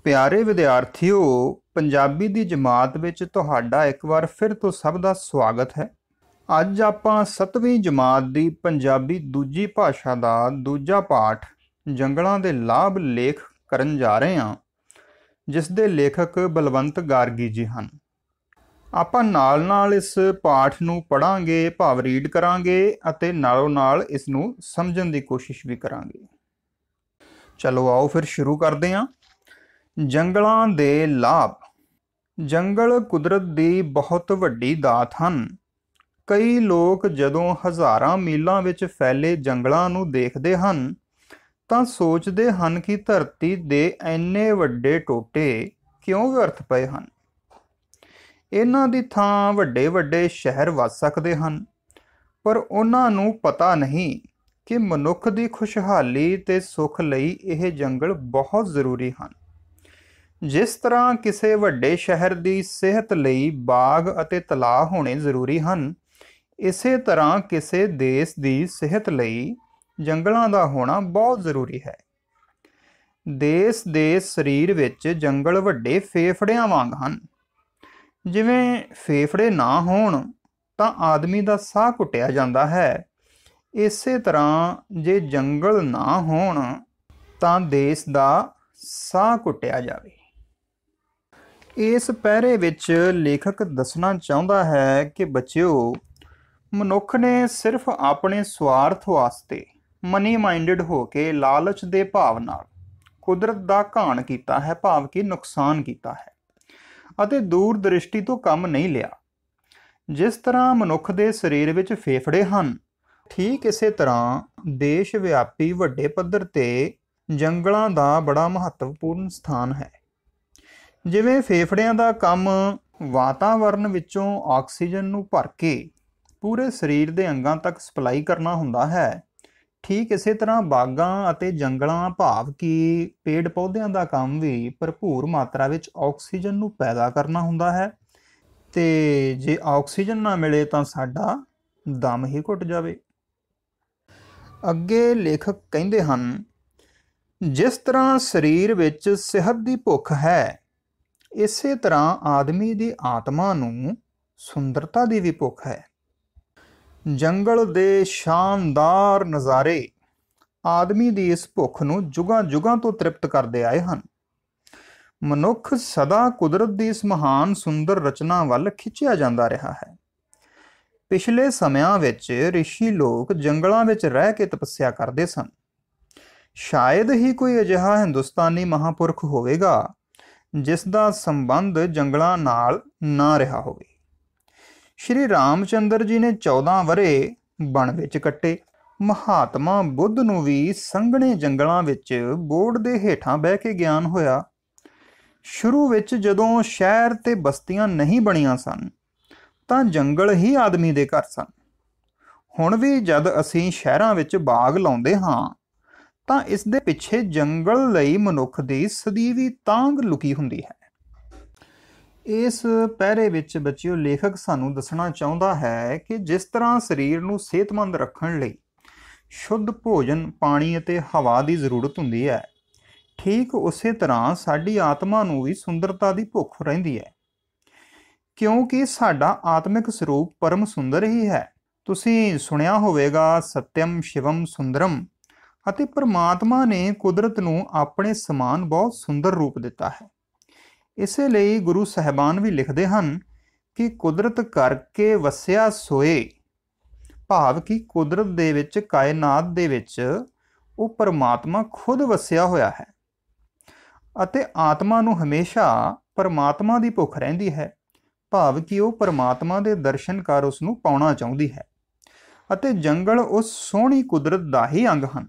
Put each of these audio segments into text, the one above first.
ਪਿਆਰੇ ਵਿਦਿਆਰਥੀਓ, ਪੰਜਾਬੀ ਦੀ ਜਮਾਤ ਵਿੱਚ ਤੁਹਾਡਾ ਇੱਕ ਵਾਰ ਫਿਰ ਤੋਂ ਸਭ ਦਾ ਸਵਾਗਤ ਹੈ। ਅੱਜ ਆਪਾਂ 7ਵੀਂ ਜਮਾਤ ਦੀ ਪੰਜਾਬੀ ਦੂਜੀ ਭਾਸ਼ਾ ਦਾ ਦੂਜਾ ਪਾਠ ਜੰਗਲਾਂ ਦੇ ਲਾਭ ਲੇਖ ਕਰਨ ਜਾ ਰਹੇ ਹਾਂ, ਜਿਸ ਦੇ ਲੇਖਕ ਬਲਵੰਤ ਗਾਰਗੀ ਜੀ ਹਨ। ਆਪਾਂ ਨਾਲ ਇਸ ਪਾਠ ਨੂੰ ਪੜ੍ਹਾਂਗੇ, ਭਾਵ ਰੀਡ ਕਰਾਂਗੇ ਅਤੇ ਨਾਲੋਂ ਨਾਲ ਇਸ ਨੂੰ ਸਮਝਣ ਦੀ ਕੋਸ਼ਿਸ਼ ਵੀ ਕਰਾਂਗੇ। ਚਲੋ ਆਓ ਫਿਰ ਸ਼ੁਰੂ ਕਰਦੇ ਹਾਂ। ਜੰਗਲਾਂ ਦੇ ਲਾਭ। ਜੰਗਲ ਕੁਦਰਤ ਦੀ ਬਹੁਤ ਵੱਡੀ ਦਾਤ ਹਨ। ਕਈ ਲੋਕ ਜਦੋਂ ਹਜ਼ਾਰਾਂ ਮੀਲਾਂ ਵਿੱਚ ਫੈਲੇ ਜੰਗਲਾਂ ਨੂੰ ਦੇਖਦੇ ਹਨ ਤਾਂ ਸੋਚਦੇ ਹਨ ਕਿ ਧਰਤੀ ਦੇ ਇੰਨੇ ਵੱਡੇ ਟੋਟੇ ਕਿਉਂ ਵਿਅਰਥ ਪਏ ਹਨ। ਇਹਨਾਂ ਦੀ ਥਾਂ ਵੱਡੇ ਵੱਡੇ ਸ਼ਹਿਰ ਵਸ ਸਕਦੇ ਹਨ, ਪਰ ਉਹਨਾਂ ਨੂੰ ਪਤਾ ਨਹੀਂ ਕਿ ਮਨੁੱਖ ਦੀ ਖੁਸ਼ਹਾਲੀ ਤੇ ਸੁੱਖ ਲਈ ਇਹ ਜੰਗਲ ਬਹੁਤ ਜ਼ਰੂਰੀ ਹਨ। ਜਿਸ ਤਰ੍ਹਾਂ ਕਿਸੇ ਵੱਡੇ ਸ਼ਹਿਰ ਦੀ ਸਿਹਤ ਲਈ ਬਾਗ ਅਤੇ ਤਲਾਅ ਹੋਣੇ ਜ਼ਰੂਰੀ ਹਨ, ਇਸੇ ਤਰ੍ਹਾਂ ਕਿਸੇ ਦੇਸ਼ ਦੀ ਸਿਹਤ ਲਈ ਜੰਗਲਾਂ ਦਾ ਹੋਣਾ ਬਹੁਤ ਜ਼ਰੂਰੀ ਹੈ। ਦੇਸ਼ ਦੇ ਸਰੀਰ ਵਿੱਚ ਜੰਗਲ ਵੱਡੇ ਫੇਫੜਿਆਂ ਵਾਂਗ ਹਨ। ਜਿਵੇਂ ਫੇਫੜੇ ਨਾ ਹੋਣ ਤਾਂ ਆਦਮੀ ਦਾ ਸਾਹ ਘੁੱਟਿਆ ਜਾਂਦਾ ਹੈ, ਇਸੇ ਤਰ੍ਹਾਂ ਜੇ ਜੰਗਲ ਨਾ ਹੋਣ ਤਾਂ ਦੇਸ਼ ਦਾ ਸਾਹ ਘੁੱਟਿਆ ਜਾਵੇ। ਇਸ ਪਹਿਰੇ ਵਿੱਚ ਲੇਖਕ ਦੱਸਣਾ ਚਾਹੁੰਦਾ ਹੈ ਕਿ ਬੱਚਿਓ, ਮਨੁੱਖ ਨੇ ਸਿਰਫ ਆਪਣੇ ਸਵਾਰਥ ਵਾਸਤੇ ਮਨੀ ਮਾਈਂਡਡ ਹੋ ਕੇ ਲਾਲਚ ਦੇ ਭਾਵ ਨਾਲ ਕੁਦਰਤ ਦਾ ਘਾਣ ਕੀਤਾ ਹੈ, ਭਾਵ ਕਿ ਨੁਕਸਾਨ ਕੀਤਾ ਹੈ ਅਤੇ ਦੂਰ ਦ੍ਰਿਸ਼ਟੀ ਤੋਂ ਕੰਮ ਨਹੀਂ ਲਿਆ। ਜਿਸ ਤਰ੍ਹਾਂ ਮਨੁੱਖ ਦੇ ਸਰੀਰ ਵਿੱਚ ਫੇਫੜੇ ਹਨ, ਠੀਕ ਇਸੇ ਤਰ੍ਹਾਂ ਦੇਸ਼ ਵਿਆਪੀ ਵੱਡੇ ਪੱਧਰ ਤੇ ਜੰਗਲਾਂ ਦਾ ਬੜਾ ਮਹੱਤਵਪੂਰਨ ਸਥਾਨ ਹੈ। ਜਿਵੇਂ ਫੇਫੜਿਆਂ ਦਾ ਕੰਮ ਵਾਤਾਵਰਣ ਵਿੱਚੋਂ ਆਕਸੀਜਨ ਨੂੰ ਭਰ ਕੇ ਪੂਰੇ ਸਰੀਰ ਦੇ ਅੰਗਾਂ ਤੱਕ ਸਪਲਾਈ ਕਰਨਾ ਹੁੰਦਾ ਹੈ, ਠੀਕ ਇਸੇ ਤਰ੍ਹਾਂ ਬਾਗਾਂ ਅਤੇ ਜੰਗਲਾਂ ਭਾਵ ਕਿ ਪੇੜ ਪੌਦਿਆਂ ਦਾ ਕੰਮ ਵੀ ਭਰਪੂਰ ਮਾਤਰਾ ਵਿੱਚ ਆਕਸੀਜਨ ਨੂੰ ਪੈਦਾ ਕਰਨਾ ਹੁੰਦਾ ਹੈ। ਤੇ ਜੇ ਆਕਸੀਜਨ ਨਾ ਮਿਲੇ ਤਾਂ ਸਾਡਾ ਦਮ ਹੀ ਘੁੱਟ ਜਾਵੇ। ਅੱਗੇ ਲੇਖਕ ਕਹਿੰਦੇ ਹਨ, ਜਿਸ ਤਰ੍ਹਾਂ ਸਰੀਰ ਵਿੱਚ ਸਿਹਤ ਦੀ ਭੁੱਖ ਹੈ, ਇਸੇ ਤਰ੍ਹਾਂ ਆਦਮੀ ਦੀ ਆਤਮਾ ਨੂੰ ਸੁੰਦਰਤਾ ਦੀ ਵੀ ਭੁੱਖ ਹੈ। ਜੰਗਲ ਦੇ ਸ਼ਾਨਦਾਰ ਨਜ਼ਾਰੇ ਆਦਮੀ ਦੀ ਇਸ ਭੁੱਖ ਨੂੰ ਜੁਗਾਂ ਜੁਗਾਂ ਤੋਂ ਤ੍ਰਿਪਤ ਕਰਦੇ ਆਏ ਹਨ। ਮਨੁੱਖ ਸਦਾ ਕੁਦਰਤ ਦੀ ਇਸ ਮਹਾਨ ਸੁੰਦਰ ਰਚਨਾ ਵੱਲ ਖਿੱਚਿਆ ਜਾਂਦਾ ਰਿਹਾ ਹੈ। ਪਿਛਲੇ ਸਮਿਆਂ ਵਿੱਚ ਰਿਸ਼ੀ ਲੋਕ ਜੰਗਲਾਂ ਵਿੱਚ ਰਹਿ ਕੇ ਤਪੱਸਿਆ ਕਰਦੇ ਸਨ। ਸ਼ਾਇਦ ਹੀ ਕੋਈ ਅਜਿਹਾ ਹਿੰਦੁਸਤਾਨੀ ਮਹਾਂਪੁਰਖ ਹੋਵੇਗਾ ਜਿਸ ਦਾ ਸੰਬੰਧ ਜੰਗਲਾਂ ਨਾਲ ਨਾ ਰਿਹਾ ਹੋਵੇ। ਸ਼੍ਰੀ ਰਾਮ ਚੰਦਰ ਜੀ ਨੇ 14 ਵਰ੍ਹੇ ਬਣ ਵਿੱਚ ਕੱਟੇ। ਮਹਾਤਮਾ ਬੁੱਧ ਨੂੰ ਵੀ ਸੰਘਣੇ ਜੰਗਲਾਂ ਵਿੱਚ ਬੋਰਡ ਦੇ ਹੇਠਾਂ ਬਹਿ ਕੇ ਗਿਆਨ ਹੋਇਆ। ਸ਼ੁਰੂ ਵਿੱਚ ਜਦੋਂ ਸ਼ਹਿਰ ਤੇ ਬਸਤੀਆਂ ਨਹੀਂ ਬਣੀਆਂ ਸਨ ਤਾਂ ਜੰਗਲ ਹੀ ਆਦਮੀ ਦੇ ਘਰ ਸਨ। ਹੁਣ ਵੀ ਜਦ ਅਸੀਂ ਸ਼ਹਿਰਾਂ ਵਿੱਚ ਬਾਗ ਲਾਉਂਦੇ ਹਾਂ ਤਾਂ ਇਸ ਦੇ ਪਿੱਛੇ ਜੰਗਲ ਲਈ ਮਨੁੱਖ ਦੀ ਸਦੀਵੀ ਤਾਂਘ ਲੁਕੀ ਹੁੰਦੀ ਹੈ। ਇਸ ਪਹਿਰੇ ਵਿੱਚ ਬੱਚਿਓ, ਲੇਖਕ ਸਾਨੂੰ ਦੱਸਣਾ ਚਾਹੁੰਦਾ ਹੈ ਕਿ ਜਿਸ ਤਰ੍ਹਾਂ ਸਰੀਰ ਨੂੰ ਸਿਹਤਮੰਦ ਰੱਖਣ ਲਈ ਸ਼ੁੱਧ ਭੋਜਨ, ਪਾਣੀ ਅਤੇ ਹਵਾ ਦੀ ਜ਼ਰੂਰਤ ਹੁੰਦੀ ਹੈ, ਠੀਕ ਉਸੇ ਤਰ੍ਹਾਂ ਸਾਡੀ ਆਤਮਾ ਨੂੰ ਵੀ ਸੁੰਦਰਤਾ ਦੀ ਭੁੱਖ ਰਹਿੰਦੀ ਹੈ, ਕਿਉਂਕਿ ਸਾਡਾ ਆਤਮਿਕ ਸਰੂਪ ਪਰਮ ਸੁੰਦਰ ਹੀ ਹੈ। ਤੁਸੀਂ ਸੁਣਿਆ ਹੋਵੇਗਾ, ਸਤਿਅਮ ਸ਼ਿਵਮ ਸੁੰਦਰਮ, ਅਤੇ ਪਰਮਾਤਮਾ ਨੇ ਕੁਦਰਤ ਨੂੰ ਆਪਣੇ ਸਮਾਨ ਬਹੁਤ ਸੁੰਦਰ ਰੂਪ ਦਿੱਤਾ ਹੈ। ਇਸੇ ਲਈ ਗੁਰੂ ਸਾਹਿਬਾਨ ਵੀ ਲਿਖਦੇ ਹਨ ਕਿ ਕੁਦਰਤ ਕਰਕੇ ਵਸਿਆ ਸੋਏ, ਭਾਵ ਕਿ ਕੁਦਰਤ ਦੇ ਵਿੱਚ, ਕਾਇਨਾਤ ਦੇ ਵਿੱਚ ਉਹ ਪਰਮਾਤਮਾ ਖੁਦ ਵਸਿਆ ਹੋਇਆ ਹੈ ਅਤੇ ਆਤਮਾ ਨੂੰ ਹਮੇਸ਼ਾ ਪਰਮਾਤਮਾ ਦੀ ਭੁੱਖ ਰਹਿੰਦੀ ਹੈ, ਭਾਵ ਕਿ ਉਹ ਪਰਮਾਤਮਾ ਦੇ ਦਰਸ਼ਨ ਕਰ ਉਸ ਨੂੰ ਪਾਉਣਾ ਚਾਹੁੰਦੀ ਹੈ ਅਤੇ ਜੰਗਲ ਉਸ ਸੋਹਣੀ ਕੁਦਰਤ ਦਾ ਹੀ ਅੰਗ ਹਨ।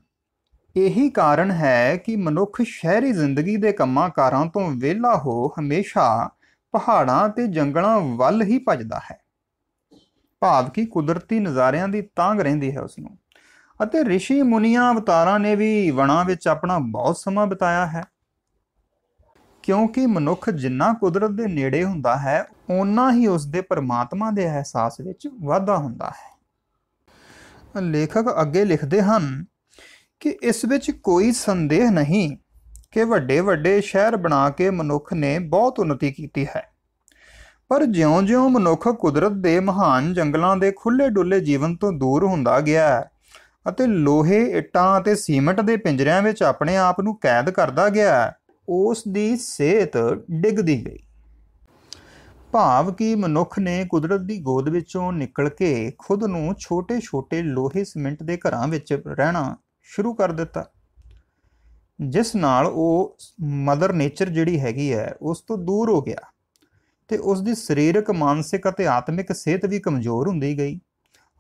ਇਹੀ ਕਾਰਨ ਹੈ ਕਿ ਮਨੁੱਖ ਸ਼ਹਿਰੀ ਜ਼ਿੰਦਗੀ ਦੇ ਕੰਮਾਂ ਕਾਰਾਂ ਤੋਂ ਵਿਹਲਾ ਹੋ ਹਮੇਸ਼ਾ ਪਹਾੜਾਂ ਤੇ ਜੰਗਲਾਂ ਵੱਲ ਹੀ ਭੱਜਦਾ ਹੈ, ਭਾਵ ਕਿ ਕੁਦਰਤੀ ਨਜ਼ਾਰਿਆਂ ਦੀ ਤਾਂਘ ਰਹਿੰਦੀ ਹੈ ਉਸਨੂੰ। ਅਤੇ ਰਿਸ਼ੀ ਮੁਨੀਆਂ ਅਵਤਾਰਾਂ ਨੇ ਵੀ ਵਣਾਂ ਵਿੱਚ ਆਪਣਾ ਬਹੁਤ ਸਮਾਂ ਬਿਤਾਇਆ ਹੈ, ਕਿਉਂਕਿ ਮਨੁੱਖ ਜਿੰਨਾ ਕੁਦਰਤ ਦੇ ਨੇੜੇ ਹੁੰਦਾ ਹੈ, ਓਨਾ ਹੀ ਉਸਦੇ ਪਰਮਾਤਮਾ ਦੇ ਅਹਿਸਾਸ ਵਿੱਚ ਵਾਧਾ ਹੁੰਦਾ ਹੈ। ਲੇਖਕ ਅੱਗੇ ਲਿਖਦੇ ਹਨ ਕਿ ਇਸ ਵਿੱਚ ਕੋਈ ਸੰਦੇਹ ਨਹੀਂ ਕਿ ਵੱਡੇ ਵੱਡੇ ਸ਼ਹਿਰ ਬਣਾ ਕੇ ਮਨੁੱਖ ਨੇ ਬਹੁਤ ਉન્નਤੀ ਕੀਤੀ ਹੈ, ਪਰ ਜਿਉਂ-ਜਿਉਂ ਮਨੁੱਖ ਕੁਦਰਤ ਦੇ ਮਹਾਨ ਜੰਗਲਾਂ ਦੇ ਖੁੱਲ੍ਹੇ ਡੁੱਲੇ ਜੀਵਨ ਤੋਂ ਦੂਰ ਹੁੰਦਾ ਗਿਆ ਅਤੇ ਲੋਹੇ, ਇੱਟਾਂ ਅਤੇ ਸੀਮਟ ਦੇ ਪਿੰਜਰਿਆਂ ਵਿੱਚ ਆਪਣੇ ਆਪ ਨੂੰ ਕੈਦ ਕਰਦਾ ਗਿਆ, ਉਸ ਦੀ ਸਿਹਤ ਡਿੱਗਦੀ ਗਈ। ਭਾਵ ਕਿ ਮਨੁੱਖ ਨੇ ਕੁਦਰਤ ਦੀ ਗੋਦ ਵਿੱਚੋਂ ਨਿਕਲ ਕੇ ਖੁਦ ਨੂੰ ਛੋਟੇ-ਛੋਟੇ ਲੋਹੇ ਸੀਮਿੰਟ ਦੇ ਘਰਾਂ ਵਿੱਚ ਰਹਿਣਾ ਸ਼ੁਰੂ ਕਰ ਦਿੱਤਾ, ਜਿਸ ਨਾਲ ਉਹ ਮਦਰ ਨੇਚਰ ਜਿਹੜੀ ਹੈਗੀ ਹੈ ਉਸ ਤੋਂ ਦੂਰ ਹੋ ਗਿਆ ਤੇ ਉਸ ਦੀ ਸਰੀਰਕ, ਮਾਨਸਿਕ ਅਤੇ ਆਤਮਿਕ ਸਿਹਤ ਵੀ ਕਮਜ਼ੋਰ ਹੁੰਦੀ ਗਈ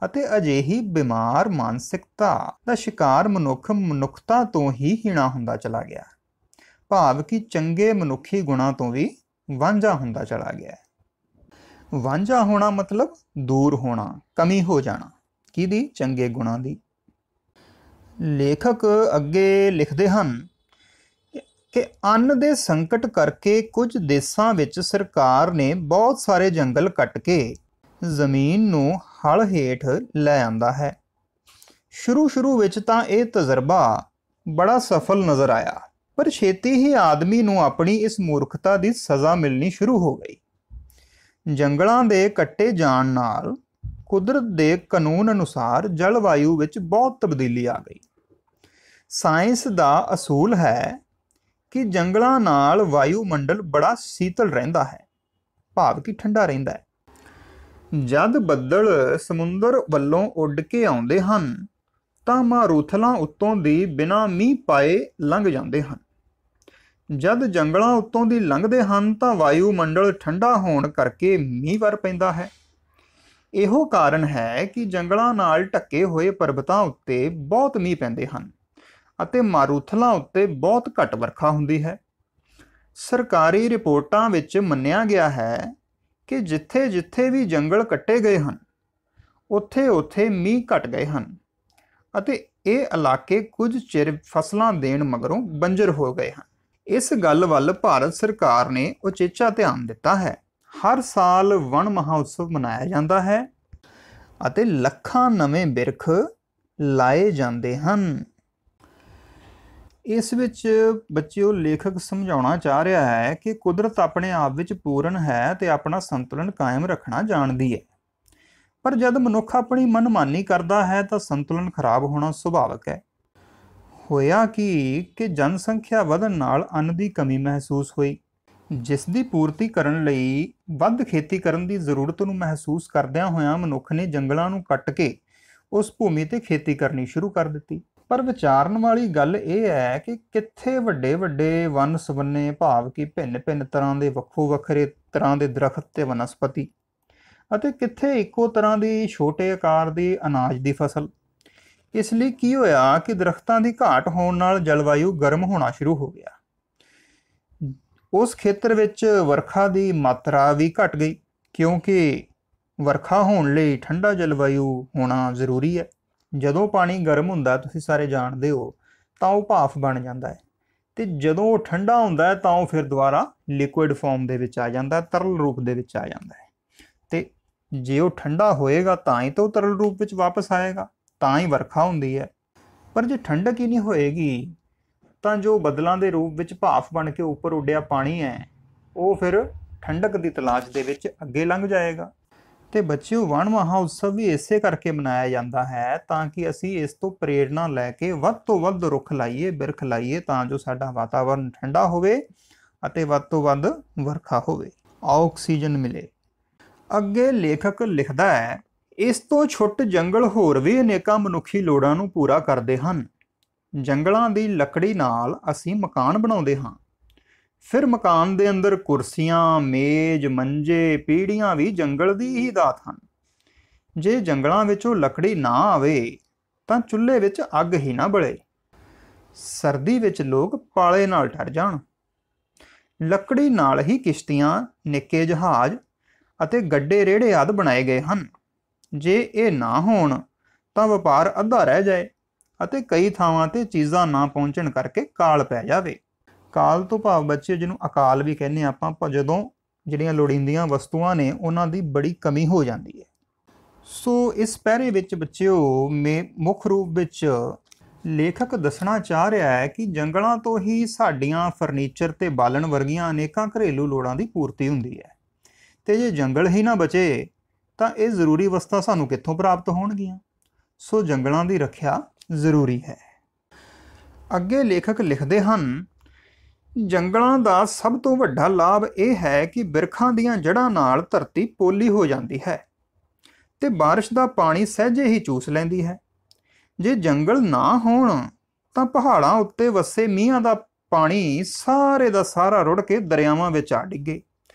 ਅਤੇ ਅਜਿਹੀ ਬਿਮਾਰ ਮਾਨਸਿਕਤਾ ਦਾ ਸ਼ਿਕਾਰ ਮਨੁੱਖ ਮਨੁੱਖਤਾ ਤੋਂ ਹੀ ਹੀਣਾ ਹੁੰਦਾ ਚਲਾ ਗਿਆ। ਭਾਵ ਕਿ ਚੰਗੇ ਮਨੁੱਖੀ ਗੁਣਾਂ ਤੋਂ ਵੀ ਵਾਂਝਾ ਹੁੰਦਾ ਚਲਾ ਗਿਆ। ਵਾਂਝਾ ਹੋਣਾ ਮਤਲਬ ਦੂਰ ਹੋਣਾ, ਕਮੀ ਹੋ ਜਾਣਾ। ਕਿਹਦੀ? ਚੰਗੇ ਗੁਣਾਂ ਦੀ। ਲੇਖਕ ਅੱਗੇ ਲਿਖਦੇ ਹਨ ਕਿ ਅੰਨ ਦੇ ਸੰਕਟ ਕਰਕੇ ਕੁਝ ਦੇਸ਼ਾਂ ਵਿੱਚ ਸਰਕਾਰ ਨੇ ਬਹੁਤ ਸਾਰੇ ਜੰਗਲ ਕੱਟ ਕੇ ਜ਼ਮੀਨ ਨੂੰ ਹਲ ਹੇਠ ਲੈ ਆਂਦਾ ਹੈ। ਸ਼ੁਰੂ ਵਿੱਚ ਤਾਂ ਇਹ ਤਜਰਬਾ ਬੜਾ ਸਫਲ ਨਜ਼ਰ ਆਇਆ, ਪਰ ਛੇਤੀ ਹੀ ਆਦਮੀ ਨੂੰ ਆਪਣੀ ਇਸ ਮੂਰਖਤਾ ਦੀ ਸਜ਼ਾ ਮਿਲਣੀ ਸ਼ੁਰੂ ਹੋ ਗਈ। ਜੰਗਲਾਂ ਦੇ ਕੱਟੇ ਜਾਣ ਨਾਲ ਕੁਦਰਤ ਦੇ ਕਾਨੂੰਨ ਅਨੁਸਾਰ ਜਲਵਾਯੂ ਵਿੱਚ ਬਹੁਤ ਤਬਦੀਲੀ ਆ ਗਈ। ਸਾਇੰਸ ਦਾ ਅਸੂਲ ਹੈ ਕਿ ਜੰਗਲਾਂ ਨਾਲ ਵਾਯੂਮੰਡਲ ਬੜਾ ਸੀਤਲ ਰਹਿੰਦਾ ਹੈ, ਭਾਵ ਕਿ ਠੰਡਾ ਰਹਿੰਦਾ ਹੈ। ਜਦ ਬੱਦਲ ਸਮੁੰਦਰ ਵੱਲੋਂ ਉੱਡ ਕੇ ਆਉਂਦੇ ਹਨ ਤਾਂ ਮਾਰੂਥਲਾਂ ਉੱਤੋਂ ਦੀ ਬਿਨਾਂ ਮੀਂਹ ਪਾਏ ਲੰਘ ਜਾਂਦੇ ਹਨ। ਜਦ ਜੰਗਲਾਂ ਉੱਤੋਂ ਦੀ ਲੰਘਦੇ ਹਨ ਤਾਂ ਵਾਯੂਮੰਡਲ ਠੰਡਾ ਹੋਣ ਕਰਕੇ ਮੀਂਹ ਵਰ ਪੈਂਦਾ ਹੈ। ਇਹੋ ਕਾਰਨ ਹੈ ਕਿ ਜੰਗਲਾਂ ਨਾਲ ਢੱਕੇ ਹੋਏ ਪਰਬਤਾਂ ਉੱਤੇ ਬਹੁਤ ਮੀਂਹ ਪੈਂਦੇ ਹਨ ਅਤੇ ਮਾਰੂਥਲਾਂ ਉੱਤੇ ਬਹੁਤ ਘੱਟ ਵਰਖਾ ਹੁੰਦੀ ਹੈ। ਸਰਕਾਰੀ ਰਿਪੋਰਟਾਂ ਵਿੱਚ ਮੰਨਿਆ ਗਿਆ ਹੈ ਕਿ ਜਿੱਥੇ-ਜਿੱਥੇ ਵੀ ਜੰਗਲ ਕੱਟੇ ਗਏ ਹਨ, ਉੱਥੇ-ਉੱਥੇ ਮੀਂਹ ਘਟ ਗਏ ਹਨ ਅਤੇ ਇਹ ਇਲਾਕੇ ਕੁਝ ਚਿਰ ਫਸਲਾਂ ਦੇਣ ਮਗਰੋਂ ਬੰਜਰ ਹੋ ਗਏ ਹਨ। ਇਸ ਗੱਲ ਵੱਲ ਭਾਰਤ ਸਰਕਾਰ ਨੇ ਉਚੇਚਾ ਧਿਆਨ ਦਿੱਤਾ ਹੈ। ਹਰ ਸਾਲ ਵਣ ਮਹਾਉਤਸਵ ਮਨਾਇਆ ਜਾਂਦਾ ਹੈ ਅਤੇ ਲੱਖਾਂ ਨਵੇਂ ਬਿਰਖ ਲਾਏ ਜਾਂਦੇ ਹਨ। ਇਸ ਵਿੱਚ ਬੱਚਿਓ ਲੇਖਕ ਸਮਝਾਉਣਾ ਚਾਹ ਰਿਹਾ ਹੈ ਕਿ ਕੁਦਰਤ ਆਪਣੇ ਆਪ ਵਿੱਚ ਪੂਰਨ ਹੈ ਤੇ ਆਪਣਾ ਸੰਤੁਲਨ ਕਾਇਮ ਰੱਖਣਾ ਜਾਣਦੀ ਹੈ, ਪਰ ਜਦ ਮਨੁੱਖ ਆਪਣੀ ਮਨਮਾਨੀ ਕਰਦਾ ਹੈ ਤਾਂ ਸੰਤੁਲਨ ਖਰਾਬ ਹੋਣਾ ਸੁਭਾਵਿਕ ਹੈ। ਹੋਇਆ ਕਿ ਜਨਸੰਖਿਆ ਵਧਣ ਨਾਲ ਅੰਨ ਦੀ ਕਮੀ ਮਹਿਸੂਸ ਹੋਈ, ਜਿਸ ਦੀ ਪੂਰਤੀ ਕਰਨ ਲਈ ਵੱਧ ਖੇਤੀ ਕਰਨ ਦੀ ਜ਼ਰੂਰਤ ਨੂੰ ਮਹਿਸੂਸ ਕਰਦਿਆਂ ਹੋਇਆਂ ਮਨੁੱਖ ਨੇ ਜੰਗਲਾਂ ਨੂੰ ਕੱਟ ਕੇ ਉਸ ਭੂਮੀ ਤੇ ਖੇਤੀ ਕਰਨੀ ਸ਼ੁਰੂ ਕਰ ਦਿੱਤੀ। ਪਰ ਵਿਚਾਰਨ ਵਾਲੀ ਗੱਲ ਇਹ ਹੈ ਕਿ ਕਿੱਥੇ ਵੱਡੇ ਵਨ ਸਬੰਨੇ, ਭਾਵ ਕਿ ਭਿੰਨ ਤਰ੍ਹਾਂ ਦੇ ਵੱਖੋ ਵੱਖਰੇ ਤਰ੍ਹਾਂ ਦੇ ਦਰਖਤ ਤੇ ਵਨਸਪਤੀ, ਅਤੇ ਕਿੱਥੇ ਇੱਕੋ ਤਰ੍ਹਾਂ ਦੀ ਛੋਟੇ ਆਕਾਰ ਦੀ ਅਨਾਜ ਦੀ ਫਸਲ। ਇਸ ਲਈ ਕੀ ਹੋਇਆ ਕਿ ਦਰਖਤਾਂ ਦੀ ਘਾਟ ਹੋਣ ਨਾਲ ਜਲਵਾਯੂ ਗਰਮ ਹੋਣਾ ਸ਼ੁਰੂ ਹੋ ਗਿਆ। ਉਸ ਖੇਤਰ ਵਿੱਚ ਵਰਖਾ ਦੀ ਮਾਤਰਾ ਵੀ ਘਟ ਗਈ, ਕਿਉਂਕਿ ਵਰਖਾ ਹੋਣ ਲਈ ਠੰਡਾ ਜਲਵਾਯੂ ਹੋਣਾ ਜ਼ਰੂਰੀ ਹੈ। ਜਦੋਂ ਪਾਣੀ ਗਰਮ ਹੁੰਦਾ, ਤੁਸੀਂ ਸਾਰੇ ਜਾਣਦੇ ਹੋ, ਤਾਂ ਉਹ ਭਾਫ਼ ਬਣ ਜਾਂਦਾ ਹੈ, ਤੇ ਜਦੋਂ ਉਹ ਠੰਡਾ ਹੁੰਦਾ ਹੈ ਤਾਂ ਉਹ ਫਿਰ ਦੁਬਾਰਾ ਲਿਕੁਇਡ ਫਾਰਮ ਦੇ ਵਿੱਚ ਆ ਜਾਂਦਾ, ਤਰਲ ਰੂਪ ਦੇ ਵਿੱਚ ਆ ਜਾਂਦਾ ਹੈ। ਤੇ ਜੇ ਉਹ ਠੰਡਾ ਹੋਏਗਾ ਤਾਂ ਹੀ ਤਾਂ ਉਹ ਤਰਲ ਰੂਪ ਵਿੱਚ ਵਾਪਸ ਆਏਗਾ, ਤਾਂ ਹੀ ਵਰਖਾ ਹੁੰਦੀ ਹੈ। ਪਰ ਜੇ ਠੰਡਕ ਹੀ ਨਹੀਂ ਹੋਏਗੀ ਤਾਂ ਜੋ ਬੱਦਲਾਂ ਦੇ ਰੂਪ ਵਿੱਚ ਭਾਫ਼ ਬਣ ਕੇ ਉੱਪਰ ਉੱਡਿਆ ਪਾਣੀ ਹੈ, ਉਹ ਫਿਰ ਠੰਡਕ ਦੀ ਤਲਾਸ਼ ਦੇ ਵਿੱਚ ਅੱਗੇ ਲੰਘ ਜਾਏਗਾ। ਤੇ ਬੱਚਿਓ, ਵਣ ਮਹਾਉਤਸਵ ਵੀ ਇਸੇ ਕਰਕੇ ਮਨਾਇਆ ਜਾਂਦਾ ਹੈ ਤਾਂ ਕਿ ਅਸੀਂ ਇਸ ਤੋਂ ਪ੍ਰੇਰਨਾ ਲੈ ਕੇ ਵੱਧ ਤੋਂ ਵੱਧ ਰੁੱਖ ਲਾਈਏ, ਬਿਰਖ ਲਾਈਏ, ਤਾਂ ਜੋ ਸਾਡਾ ਵਾਤਾਵਰਨ ਠੰਡਾ ਹੋਵੇ ਅਤੇ ਵੱਧ ਤੋਂ ਵੱਧ ਵਰਖਾ ਹੋਵੇ, ਆਕਸੀਜਨ ਮਿਲੇ। ਅੱਗੇ ਲੇਖਕ ਲਿਖਦਾ ਹੈ, ਇਸ ਤੋਂ ਛੁੱਟ ਜੰਗਲ ਹੋਰ ਵੀ ਅਨੇਕਾਂ ਮਨੁੱਖੀ ਲੋੜਾਂ ਨੂੰ ਪੂਰਾ ਕਰਦੇ ਹਨ। ਜੰਗਲਾਂ ਦੀ ਲੱਕੜੀ ਨਾਲ ਅਸੀਂ ਮਕਾਨ ਬਣਾਉਂਦੇ ਹਾਂ, ਫਿਰ ਮਕਾਨ ਦੇ ਅੰਦਰ ਕੁਰਸੀਆਂ, ਮੇਜ਼, ਮੰਜੇ, ਪੀੜ੍ਹੀਆਂ ਵੀ ਜੰਗਲ ਦੀ ਹੀ ਦਾਤ ਹਨ। ਜੇ ਜੰਗਲਾਂ ਵਿੱਚੋਂ ਲੱਕੜੀ ਨਾ ਆਵੇ ਤਾਂ ਚੁੱਲ੍ਹੇ ਵਿੱਚ ਅੱਗ ਹੀ ਨਾ ਬਲੇ, ਸਰਦੀ ਵਿੱਚ ਲੋਕ ਪਾਲੇ ਨਾਲ ਠਰ ਜਾਣ। ਲੱਕੜੀ ਨਾਲ ਹੀ ਕਿਸ਼ਤੀਆਂ, ਨਿੱਕੇ ਜਹਾਜ਼ ਅਤੇ ਗੱਡੇ ਰੇੜੇ ਆਦਿ ਬਣਾਏ ਗਏ ਹਨ। ਜੇ ਇਹ ਨਾ ਹੋਣ ਤਾਂ ਵਪਾਰ ਅੱਧਾ ਰਹਿ ਜਾਏ ਅਤੇ ਕਈ ਥਾਵਾਂ ਤੇ ਚੀਜ਼ਾਂ ਨਾ ਪਹੁੰਚਣ ਕਰਕੇ ਕਾਲ ਪੈ ਜਾਵੇ। ਕਾਲ ਤੋਂ ਭਾਵ ਬੱਚੇ ਜਿਹਨੂੰ ਅਕਾਲ ਵੀ ਕਹਿੰਦੇ ਆਪਾਂ, ਜਦੋਂ ਜਿਹੜੀਆਂ ਲੋੜੀਂਦੀਆਂ ਵਸਤੂਆਂ ਨੇ ਉਹਨਾਂ ਦੀ ਬੜੀ ਕਮੀ ਹੋ ਜਾਂਦੀ ਹੈ। ਸੋ ਇਸ ਪਹਿਰੇ ਵਿੱਚ ਬੱਚਿਓ ਮੁੱਖ ਰੂਪ ਵਿੱਚ ਲੇਖਕ ਦੱਸਣਾ ਚਾਹ ਰਿਹਾ ਹੈ ਕਿ ਜੰਗਲਾਂ ਤੋਂ ਹੀ ਸਾਡੀਆਂ ਫਰਨੀਚਰ ਤੇ ਬਾਲਣ ਵਰਗੀਆਂ ਅਨੇਕਾਂ ਘਰੇਲੂ ਲੋੜਾਂ ਦੀ ਪੂਰਤੀ ਹੁੰਦੀ ਹੈ, ਤੇ ਜੇ ਜੰਗਲ ਹੀ ਨਾ ਬਚੇ ਤਾਂ ਇਹ ਜ਼ਰੂਰੀ ਵਸਤਾਂ ਸਾਨੂੰ ਕਿੱਥੋਂ ਪ੍ਰਾਪਤ ਹੋਣਗੀਆਂ। ਸੋ ਜੰਗਲਾਂ ਦੀ ਰੱਖਿਆ ਜ਼ਰੂਰੀ ਹੈ। ਅੱਗੇ ਲੇਖਕ ਲਿਖਦੇ ਹਨ, ਜੰਗਲਾਂ ਦਾ ਸਭ ਤੋਂ ਵੱਡਾ ਲਾਭ ਇਹ ਹੈ ਕਿ ਬਿਰਖਾਂ ਦੀਆਂ ਜੜ੍ਹਾਂ ਨਾਲ ਧਰਤੀ ਪੋਲੀ ਹੋ ਜਾਂਦੀ ਹੈ ਤੇ ਬਾਰਿਸ਼ ਦਾ ਪਾਣੀ ਸਹਿਜੇ ਹੀ ਚੂਸ ਲੈਂਦੀ ਹੈ। ਜੇ ਜੰਗਲ ਨਾ ਹੋਣ ਤਾਂ ਪਹਾੜਾਂ ਉੱਤੇ ਵਸੇ ਮੀਂਹਾਂ ਦਾ ਪਾਣੀ ਸਾਰੇ ਦਾ ਸਾਰਾ ਰੁੜ ਕੇ ਦਰਿਆਵਾਂ ਵਿੱਚ ਆ ਡਿੱਗੇ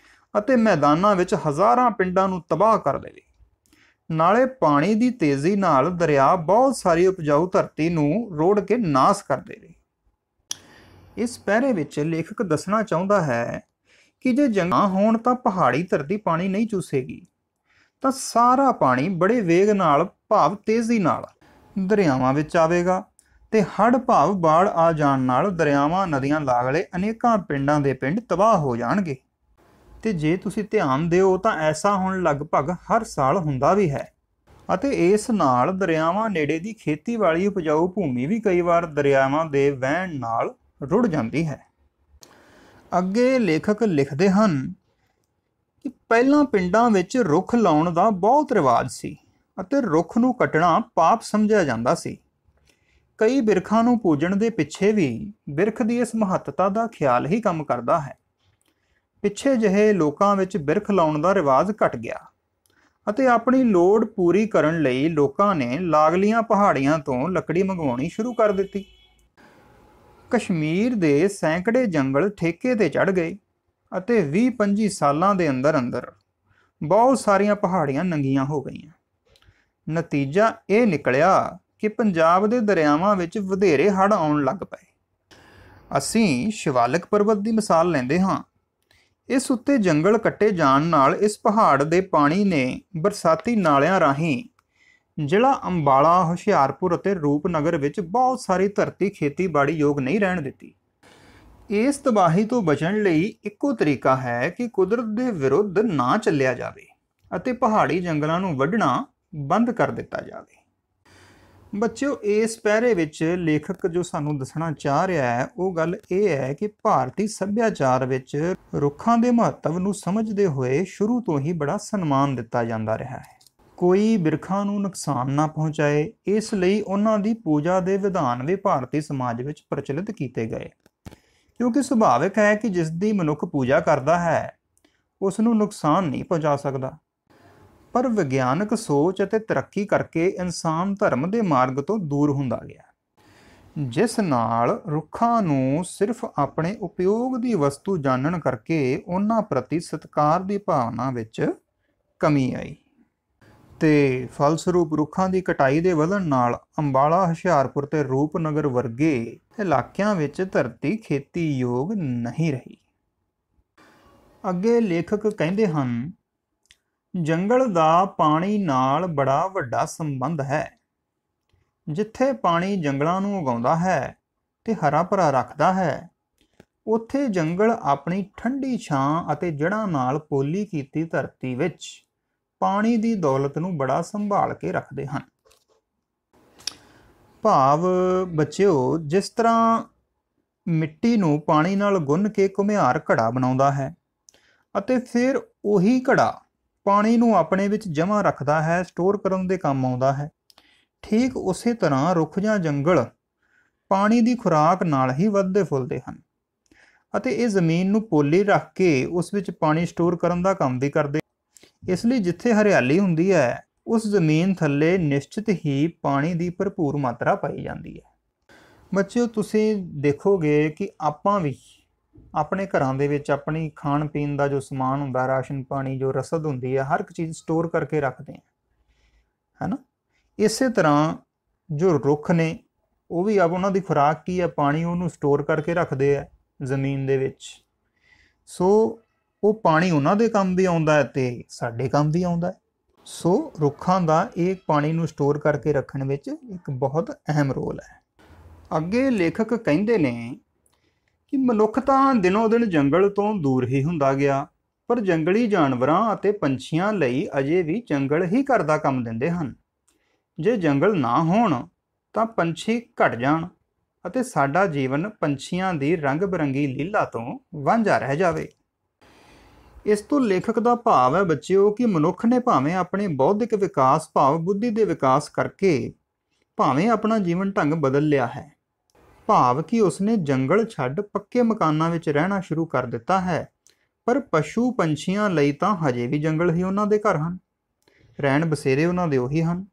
ਅਤੇ ਮੈਦਾਨਾਂ ਵਿੱਚ ਹਜ਼ਾਰਾਂ ਪਿੰਡਾਂ ਨੂੰ ਤਬਾਹ ਕਰ ਦੇਵੇ। ਨਾਲੇ ਪਾਣੀ ਦੀ ਤੇਜ਼ੀ ਨਾਲ ਦਰਿਆ ਬਹੁਤ ਸਾਰੀ ਉਪਜਾਊ ਧਰਤੀ ਨੂੰ ਰੋੜ ਕੇ ਨਾਸ ਕਰ ਦੇਵੇ। ਇਸ ਪਹਿਰੇ ਵਿੱਚ ਲੇਖਕ ਦੱਸਣਾ ਚਾਹੁੰਦਾ ਹੈ ਕਿ ਜੇ ਜੰਗਲ ਨਾ ਹੋਣ ਤਾਂ ਪਹਾੜੀ ਧਰਤੀ ਪਾਣੀ ਨਹੀਂ ਚੂਸੇਗੀ, ਤਾਂ ਸਾਰਾ ਪਾਣੀ ਬੜੇ ਵੇਗ ਨਾਲ ਭਾਵ ਤੇਜ਼ੀ ਨਾਲ ਦਰਿਆਵਾਂ ਵਿੱਚ ਆਵੇਗਾ ਤੇ ਹੜ੍ਹ ਭਾਵ ਬਾੜ ਆ ਜਾਣ ਨਾਲ ਦਰਿਆਵਾਂ ਨਦੀਆਂ ਲਾਗਲੇ ਅਨੇਕਾਂ ਪਿੰਡਾਂ ਦੇ ਪਿੰਡ ਤਬਾਹ ਹੋ ਜਾਣਗੇ। ਤੇ ਜੇ ਤੁਸੀਂ ਧਿਆਨ ਦਿਓ ਤਾਂ ਐਸਾ ਹੁਣ ਲਗਭਗ ਹਰ ਸਾਲ ਹੁੰਦਾ ਵੀ ਹੈ ਅਤੇ ਇਸ ਨਾਲ ਦਰਿਆਵਾਂ ਨੇੜੇ ਦੀ ਖੇਤੀ ਵਾਲੀ ਉਪਜਾਊ ਭੂਮੀ ਵੀ ਕਈ ਵਾਰ ਦਰਿਆਵਾਂ ਦੇ ਵਹਿਣ ਨਾਲ ਰੁੜ ਜਾਂਦੀ ਹੈ। ਅੱਗੇ ਲੇਖਕ ਲਿਖਦੇ ਹਨ ਕਿ ਪਹਿਲਾਂ ਪਿੰਡਾਂ ਵਿੱਚ ਰੁੱਖ ਲਾਉਣ ਦਾ ਬਹੁਤ ਰਿਵਾਜ ਸੀ ਅਤੇ ਰੁੱਖ ਨੂੰ ਕੱਟਣਾ ਪਾਪ ਸਮਝਿਆ ਜਾਂਦਾ ਸੀ। ਕਈ ਬਿਰਖਾਂ ਨੂੰ ਪੂਜਣ ਦੇ ਪਿੱਛੇ ਵੀ ਬਿਰਖ ਦੀ ਇਸ ਮਹੱਤਤਾ ਦਾ ਖਿਆਲ ਹੀ ਕੰਮ ਕਰਦਾ ਹੈ। ਪਿੱਛੇ ਜਿਹੇ ਲੋਕਾਂ ਵਿੱਚ ਬਿਰਖ ਲਾਉਣ ਦਾ ਰਿਵਾਜ ਘਟ ਗਿਆ ਅਤੇ ਆਪਣੀ ਲੋੜ ਪੂਰੀ ਕਰਨ ਲਈ ਲੋਕਾਂ ਨੇ ਲਾਗਲੀਆਂ ਪਹਾੜੀਆਂ ਤੋਂ ਲੱਕੜੀ ਮੰਗਵਾਉਣੀ ਸ਼ੁਰੂ ਕਰ ਦਿੱਤੀ। ਕਸ਼ਮੀਰ ਦੇ ਸੈਂਕੜੇ ਜੰਗਲ ਠੇਕੇ ਤੇ ਚੜ੍ਹ ਗਏ ਅਤੇ 20-25 ਸਾਲਾਂ ਦੇ ਅੰਦਰ ਅੰਦਰ ਬਹੁਤ ਸਾਰੀਆਂ ਪਹਾੜੀਆਂ ਨੰਗੀਆਂ ਹੋ ਗਈਆਂ। ਨਤੀਜਾ ਇਹ ਨਿਕਲਿਆ ਕਿ ਪੰਜਾਬ ਦੇ ਦਰਿਆਵਾਂ ਵਿੱਚ ਵਧੇਰੇ ਹੜ੍ਹ ਆਉਣ ਲੱਗ ਪਏ। ਅਸੀਂ ਸ਼ਿਵਾਲਿਕ ਪਰਬਤ ਦੀ ਮਿਸਾਲ ਲੈਂਦੇ ਹਾਂ। ਇਸ ਉੱਤੇ ਜੰਗਲ ਕੱਟੇ ਜਾਣ ਨਾਲ ਇਸ ਪਹਾੜ ਦੇ ਪਾਣੀ ਨੇ ਬਰਸਾਤੀ ਨਾਲਿਆਂ ਰਾਹੀਂ ਜ਼ਿਲ੍ਹਾ ਅੰਬਾਲਾ, ਹੁਸ਼ਿਆਰਪੁਰ ਅਤੇ ਰੂਪਨਗਰ ਵਿੱਚ ਬਹੁਤ ਸਾਰੀ ਧਰਤੀ ਖੇਤੀਬਾੜੀ ਯੋਗ ਨਹੀਂ ਰਹਿਣ ਦਿੱਤੀ। ਇਸ ਤਬਾਹੀ ਤੋਂ ਬਚਣ ਲਈ ਇੱਕੋ ਤਰੀਕਾ ਹੈ ਕਿ ਕੁਦਰਤ ਦੇ ਵਿਰੁੱਧ ਨਾ ਚੱਲਿਆ ਜਾਵੇ ਅਤੇ ਪਹਾੜੀ ਜੰਗਲਾਂ ਨੂੰ ਵੱਢਣਾ ਬੰਦ ਕਰ ਦਿੱਤਾ ਜਾਵੇ। ਬੱਚਿਓ, ਇਸ ਪਹਿਰੇ ਵਿੱਚ ਲੇਖਕ ਜੋ ਸਾਨੂੰ ਦੱਸਣਾ ਚਾਹ ਰਿਹਾ ਹੈ ਉਹ ਗੱਲ ਇਹ ਹੈ ਕਿ ਭਾਰਤੀ ਸੱਭਿਆਚਾਰ ਵਿੱਚ ਰੁੱਖਾਂ ਦੇ ਮਹੱਤਵ ਨੂੰ ਸਮਝਦੇ ਹੋਏ ਸ਼ੁਰੂ ਤੋਂ ਹੀ ਬੜਾ ਸਨਮਾਨ ਦਿੱਤਾ ਜਾਂਦਾ ਰਿਹਾ ਹੈ। ਕੋਈ ਬਿਰਖਾਂ ਨੂੰ ਨੁਕਸਾਨ ਨਾ ਪਹੁੰਚਾਏ, ਇਸ ਲਈ ਉਹਨਾਂ ਦੀ ਪੂਜਾ ਦੇ ਵਿਧਾਨ ਵੀ ਭਾਰਤੀ ਸਮਾਜ ਵਿੱਚ ਪ੍ਰਚਲਿਤ ਕੀਤੇ ਗਏ, ਕਿਉਂਕਿ ਸੁਭਾਵਿਕ ਹੈ ਕਿ ਜਿਸ ਦੀ ਮਨੁੱਖ ਪੂਜਾ ਕਰਦਾ ਹੈ ਉਸ ਨੂੰ ਨੁਕਸਾਨ ਨਹੀਂ ਪਹੁੰਚਾ ਸਕਦਾ। ਪਰ ਵਿਗਿਆਨਕ ਸੋਚ ਅਤੇ ਤਰੱਕੀ ਕਰਕੇ ਇਨਸਾਨ ਧਰਮ ਦੇ ਮਾਰਗ ਤੋਂ ਦੂਰ ਹੁੰਦਾ ਗਿਆ, ਜਿਸ ਨਾਲ ਰੁੱਖਾਂ ਨੂੰ ਸਿਰਫ ਆਪਣੇ ਉਪਯੋਗ ਦੀ ਵਸਤੂ ਜਾਣਨ ਕਰਕੇ ਉਹਨਾਂ ਪ੍ਰਤੀ ਸਤਿਕਾਰ ਦੀ ਭਾਵਨਾ ਵਿੱਚ ਕਮੀ ਆਈ ਤੇ ਫਲਸਰੂਪ ਰੁੱਖਾਂ ਦੀ ਕਟਾਈ ਦੇ ਵਧਣ ਨਾਲ ਅੰਬਾਲਾ, ਹੁਸ਼ਿਆਰਪੁਰ ਤੇ ਰੂਪਨਗਰ ਵਰਗੇ ਇਲਾਕਿਆਂ ਵਿੱਚ ਧਰਤੀ ਖੇਤੀ ਯੋਗ ਨਹੀਂ ਰਹੀ। ਅੱਗੇ ਲੇਖਕ ਕਹਿੰਦੇ ਹਨ, ਜੰਗਲ ਦਾ ਪਾਣੀ ਨਾਲ ਬੜਾ ਵੱਡਾ ਸੰਬੰਧ ਹੈ। ਜਿੱਥੇ ਪਾਣੀ ਜੰਗਲਾਂ ਨੂੰ ਉਗਾਉਂਦਾ ਹੈ ਤੇ ਹਰਾ ਭਰਾ ਰੱਖਦਾ ਹੈ, ਉੱਥੇ ਜੰਗਲ ਆਪਣੀ ਠੰਡੀ ਛਾਂ ਅਤੇ ਜੜ੍ਹਾਂ ਨਾਲ ਪੋਲੀ ਕੀਤੀ ਧਰਤੀ ਵਿੱਚ ਪਾਣੀ ਦੀ ਦੌਲਤ ਨੂੰ ਬੜਾ ਸੰਭਾਲ ਕੇ ਰੱਖਦੇ ਹਨ। ਭਾਵ ਬੱਚਿਓ, ਜਿਸ ਤਰ੍ਹਾਂ ਮਿੱਟੀ ਨੂੰ ਪਾਣੀ ਨਾਲ ਗੁੰਨ ਕੇ ਘੁਮਿਆਰ ਘੜਾ ਬਣਾਉਂਦਾ ਹੈ ਅਤੇ ਫਿਰ ਉਹੀ ਘੜਾ ਪਾਣੀ ਨੂੰ ਆਪਣੇ ਵਿੱਚ ਜਮ੍ਹਾਂ ਰੱਖਦਾ ਹੈ, ਸਟੋਰ ਕਰਨ ਦੇ ਕੰਮ ਆਉਂਦਾ ਹੈ, ਠੀਕ ਉਸੇ ਤਰ੍ਹਾਂ ਰੁੱਖ ਜਾਂ ਜੰਗਲ ਪਾਣੀ ਦੀ ਖੁਰਾਕ ਨਾਲ ਹੀ ਵੱਧਦੇ ਫੁੱਲਦੇ ਹਨ ਅਤੇ ਇਹ ਜ਼ਮੀਨ ਨੂੰ ਪੋਲੀ ਰੱਖ ਕੇ ਉਸ ਵਿੱਚ ਪਾਣੀ ਸਟੋਰ ਕਰਨ ਦਾ ਕੰਮ ਵੀ ਕਰਦੇ। ਇਸ ਲਈ ਜਿੱਥੇ ਹਰਿਆਲੀ ਹੁੰਦੀ ਹੈ ਉਸ ਜ਼ਮੀਨ ਥੱਲੇ ਨਿਸ਼ਚਿਤ ਹੀ ਪਾਣੀ ਦੀ ਭਰਪੂਰ ਮਾਤਰਾ ਪਾਈ ਜਾਂਦੀ ਹੈ। ਬੱਚਿਓ, ਤੁਸੀਂ ਦੇਖੋਗੇ ਕਿ ਆਪਾਂ ਵੀ ਆਪਣੇ ਘਰਾਂ ਦੇ ਵਿੱਚ ਆਪਣੀ ਖਾਣ ਪੀਣ ਦਾ ਜੋ ਸਮਾਨ ਹੁੰਦਾ, ਰਾਸ਼ਨ ਪਾਣੀ, ਜੋ ਰਸਦ ਹੁੰਦੀ ਹੈ, ਹਰ ਇੱਕ ਚੀਜ਼ ਸਟੋਰ ਕਰਕੇ ਰੱਖਦੇ ਹਾਂ, ਹੈ ਨਾ। ਇਸੇ ਤਰ੍ਹਾਂ ਜੋ ਰੁੱਖ ਨੇ ਉਹ ਵੀ ਉਹਨਾਂ ਦੀ ਖੁਰਾਕ ਕੀ ਹੈ, ਪਾਣੀ, ਉਹਨੂੰ ਸਟੋਰ ਕਰਕੇ ਰੱਖਦੇ ਹੈ ਜ਼ਮੀਨ ਦੇ ਵਿੱਚ। ਸੋ ਉਹ ਪਾਣੀ ਉਹਨਾਂ ਦੇ ਕੰਮ ਵੀ ਆਉਂਦਾ ਹੈ ਤੇ ਸਾਡੇ ਕੰਮ ਵੀ ਆਉਂਦਾ ਹੈ। ਸੋ ਰੁੱਖਾਂ ਦਾ ਇਹ ਪਾਣੀ ਨੂੰ ਸਟੋਰ ਕਰਕੇ ਰੱਖਣ ਵਿੱਚ ਇੱਕ ਬਹੁਤ ਅਹਿਮ ਰੋਲ ਹੈ। ਅੱਗੇ ਲੇਖਕ ਕਹਿੰਦੇ ਨੇ ਕਿ ਮਨੁੱਖ ਤਾਂ ਦਿਨੋਂ ਦਿਨ ਜੰਗਲ ਤੋਂ ਦੂਰ ਹੀ ਹੁੰਦਾ ਗਿਆ, ਪਰ ਜੰਗਲੀ ਜਾਨਵਰਾਂ ਅਤੇ ਪੰਛੀਆਂ ਲਈ ਅਜੇ ਵੀ ਜੰਗਲ ਹੀ ਘਰ ਦਾ ਕੰਮ ਦਿੰਦੇ ਹਨ। ਜੇ ਜੰਗਲ ਨਾ ਹੋਣ ਤਾਂ ਪੰਛੀ ਘਟ ਜਾਣ ਅਤੇ ਸਾਡਾ ਜੀਵਨ ਪੰਛੀਆਂ ਦੀ ਰੰਗ ਬਿਰੰਗੀ ਲੀਲਾ ਤੋਂ ਵਾਂਝਾ ਰਹਿ ਜਾਵੇ। ਇਸ ਤੋਂ ਲੇਖਕ ਦਾ ਭਾਵ ਹੈ ਬੱਚਿਓ ਕਿ ਮਨੁੱਖ ਨੇ ਭਾਵੇਂ ਆਪਣੇ ਬੌਧਿਕ ਵਿਕਾਸ ਭਾਵ ਬੁੱਧੀ ਦੇ ਵਿਕਾਸ ਕਰਕੇ ਭਾਵੇਂ ਆਪਣਾ ਜੀਵਨ ਢੰਗ ਬਦਲ ਲਿਆ ਹੈ, ਭਾਵ ਕਿ ਉਸਨੇ ਜੰਗਲ ਛੱਡ ਪੱਕੇ ਮਕਾਨਾਂ ਵਿੱਚ ਰਹਿਣਾ ਸ਼ੁਰੂ ਕਰ ਦਿੱਤਾ ਹੈ, ਪਰ ਪਸ਼ੂ ਪੰਛੀਆਂ ਲਈ ਤਾਂ ਹਜੇ ਵੀ ਜੰਗਲ ਹੀ ਉਹਨਾਂ ਦੇ ਘਰ ਹਨ, ਰਹਿਣ ਬਸੇਰੇ ਉਹਨਾਂ ਦੇ ਉਹੀ ਹਨ।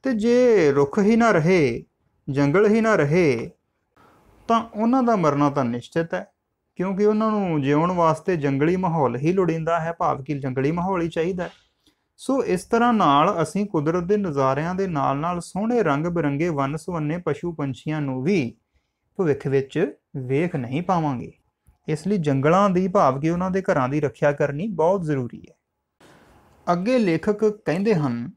ਤੇ ਜੇ ਰੁੱਖ ਹੀ ਨਾ ਰਹੇ, ਜੰਗਲ ਹੀ ਨਾ ਰਹੇ, ਤਾਂ ਉਹਨਾਂ ਦਾ ਮਰਨਾ ਤਾਂ ਨਿਸ਼ਚਿਤ ਹੈ, ਕਿਉਂਕਿ ਉਹਨਾਂ ਨੂੰ ਜਿਉਣ ਵਾਸਤੇ ਜੰਗਲੀ ਮਾਹੌਲ ਹੀ ਲੋੜੀਂਦਾ ਹੈ, ਭਾਵ ਕਿ ਜੰਗਲੀ ਮਾਹੌਲ ਹੀ ਚਾਹੀਦਾ ਹੈ। ਸੋ ਇਸ ਤਰ੍ਹਾਂ ਨਾਲ ਅਸੀਂ ਕੁਦਰਤ ਦੇ ਨਜ਼ਾਰਿਆਂ ਦੇ ਨਾਲ ਨਾਲ ਸੋਹਣੇ ਰੰਗ ਬਿਰੰਗੇ ਵੰਨ ਸੁਵੰਨੇ ਪਸ਼ੂ ਪੰਛੀਆਂ ਨੂੰ ਵੀ ਭਵਿੱਖ ਵਿੱਚ ਵੇਖ ਨਹੀਂ ਪਾਵਾਂਗੇ। ਇਸ ਲਈ ਜੰਗਲਾਂ ਦੀ ਭਾਵ ਕਿ ਉਹਨਾਂ ਦੇ ਘਰਾਂ ਦੀ ਰੱਖਿਆ ਕਰਨੀ ਬਹੁਤ ਜ਼ਰੂਰੀ ਹੈ। ਅੱਗੇ ਲੇਖਕ ਕਹਿੰਦੇ ਹਨ,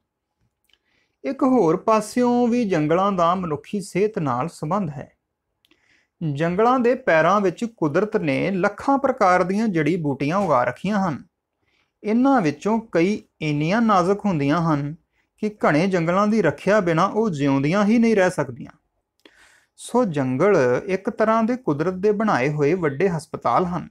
ਇੱਕ ਹੋਰ ਪਾਸਿਓਂ ਵੀ ਜੰਗਲਾਂ ਦਾ ਮਨੁੱਖੀ ਸਿਹਤ ਨਾਲ ਸੰਬੰਧ ਹੈ। ਜੰਗਲਾਂ ਦੇ ਪੈਰਾਂ ਵਿੱਚ ਕੁਦਰਤ ਨੇ ਲੱਖਾਂ ਪ੍ਰਕਾਰ ਦੀਆਂ ਜੜੀ ਬੂਟੀਆਂ ਉਗਾ ਰੱਖੀਆਂ ਹਨ। ਇਹਨਾਂ ਵਿੱਚੋਂ ਕਈ ਇੰਨੀਆਂ ਨਾਜ਼ੁਕ ਹੁੰਦੀਆਂ ਹਨ ਕਿ ਘਣੇ ਜੰਗਲਾਂ ਦੀ ਰੱਖਿਆ ਬਿਨਾਂ ਉਹ ਜਿਉਂਦੀਆਂ ਹੀ ਨਹੀਂ ਰਹਿ ਸਕਦੀਆਂ। ਸੋ ਜੰਗਲ ਇੱਕ ਤਰ੍ਹਾਂ ਦੇ ਕੁਦਰਤ ਦੇ ਬਣਾਏ ਹੋਏ ਵੱਡੇ ਹਸਪਤਾਲ ਹਨ,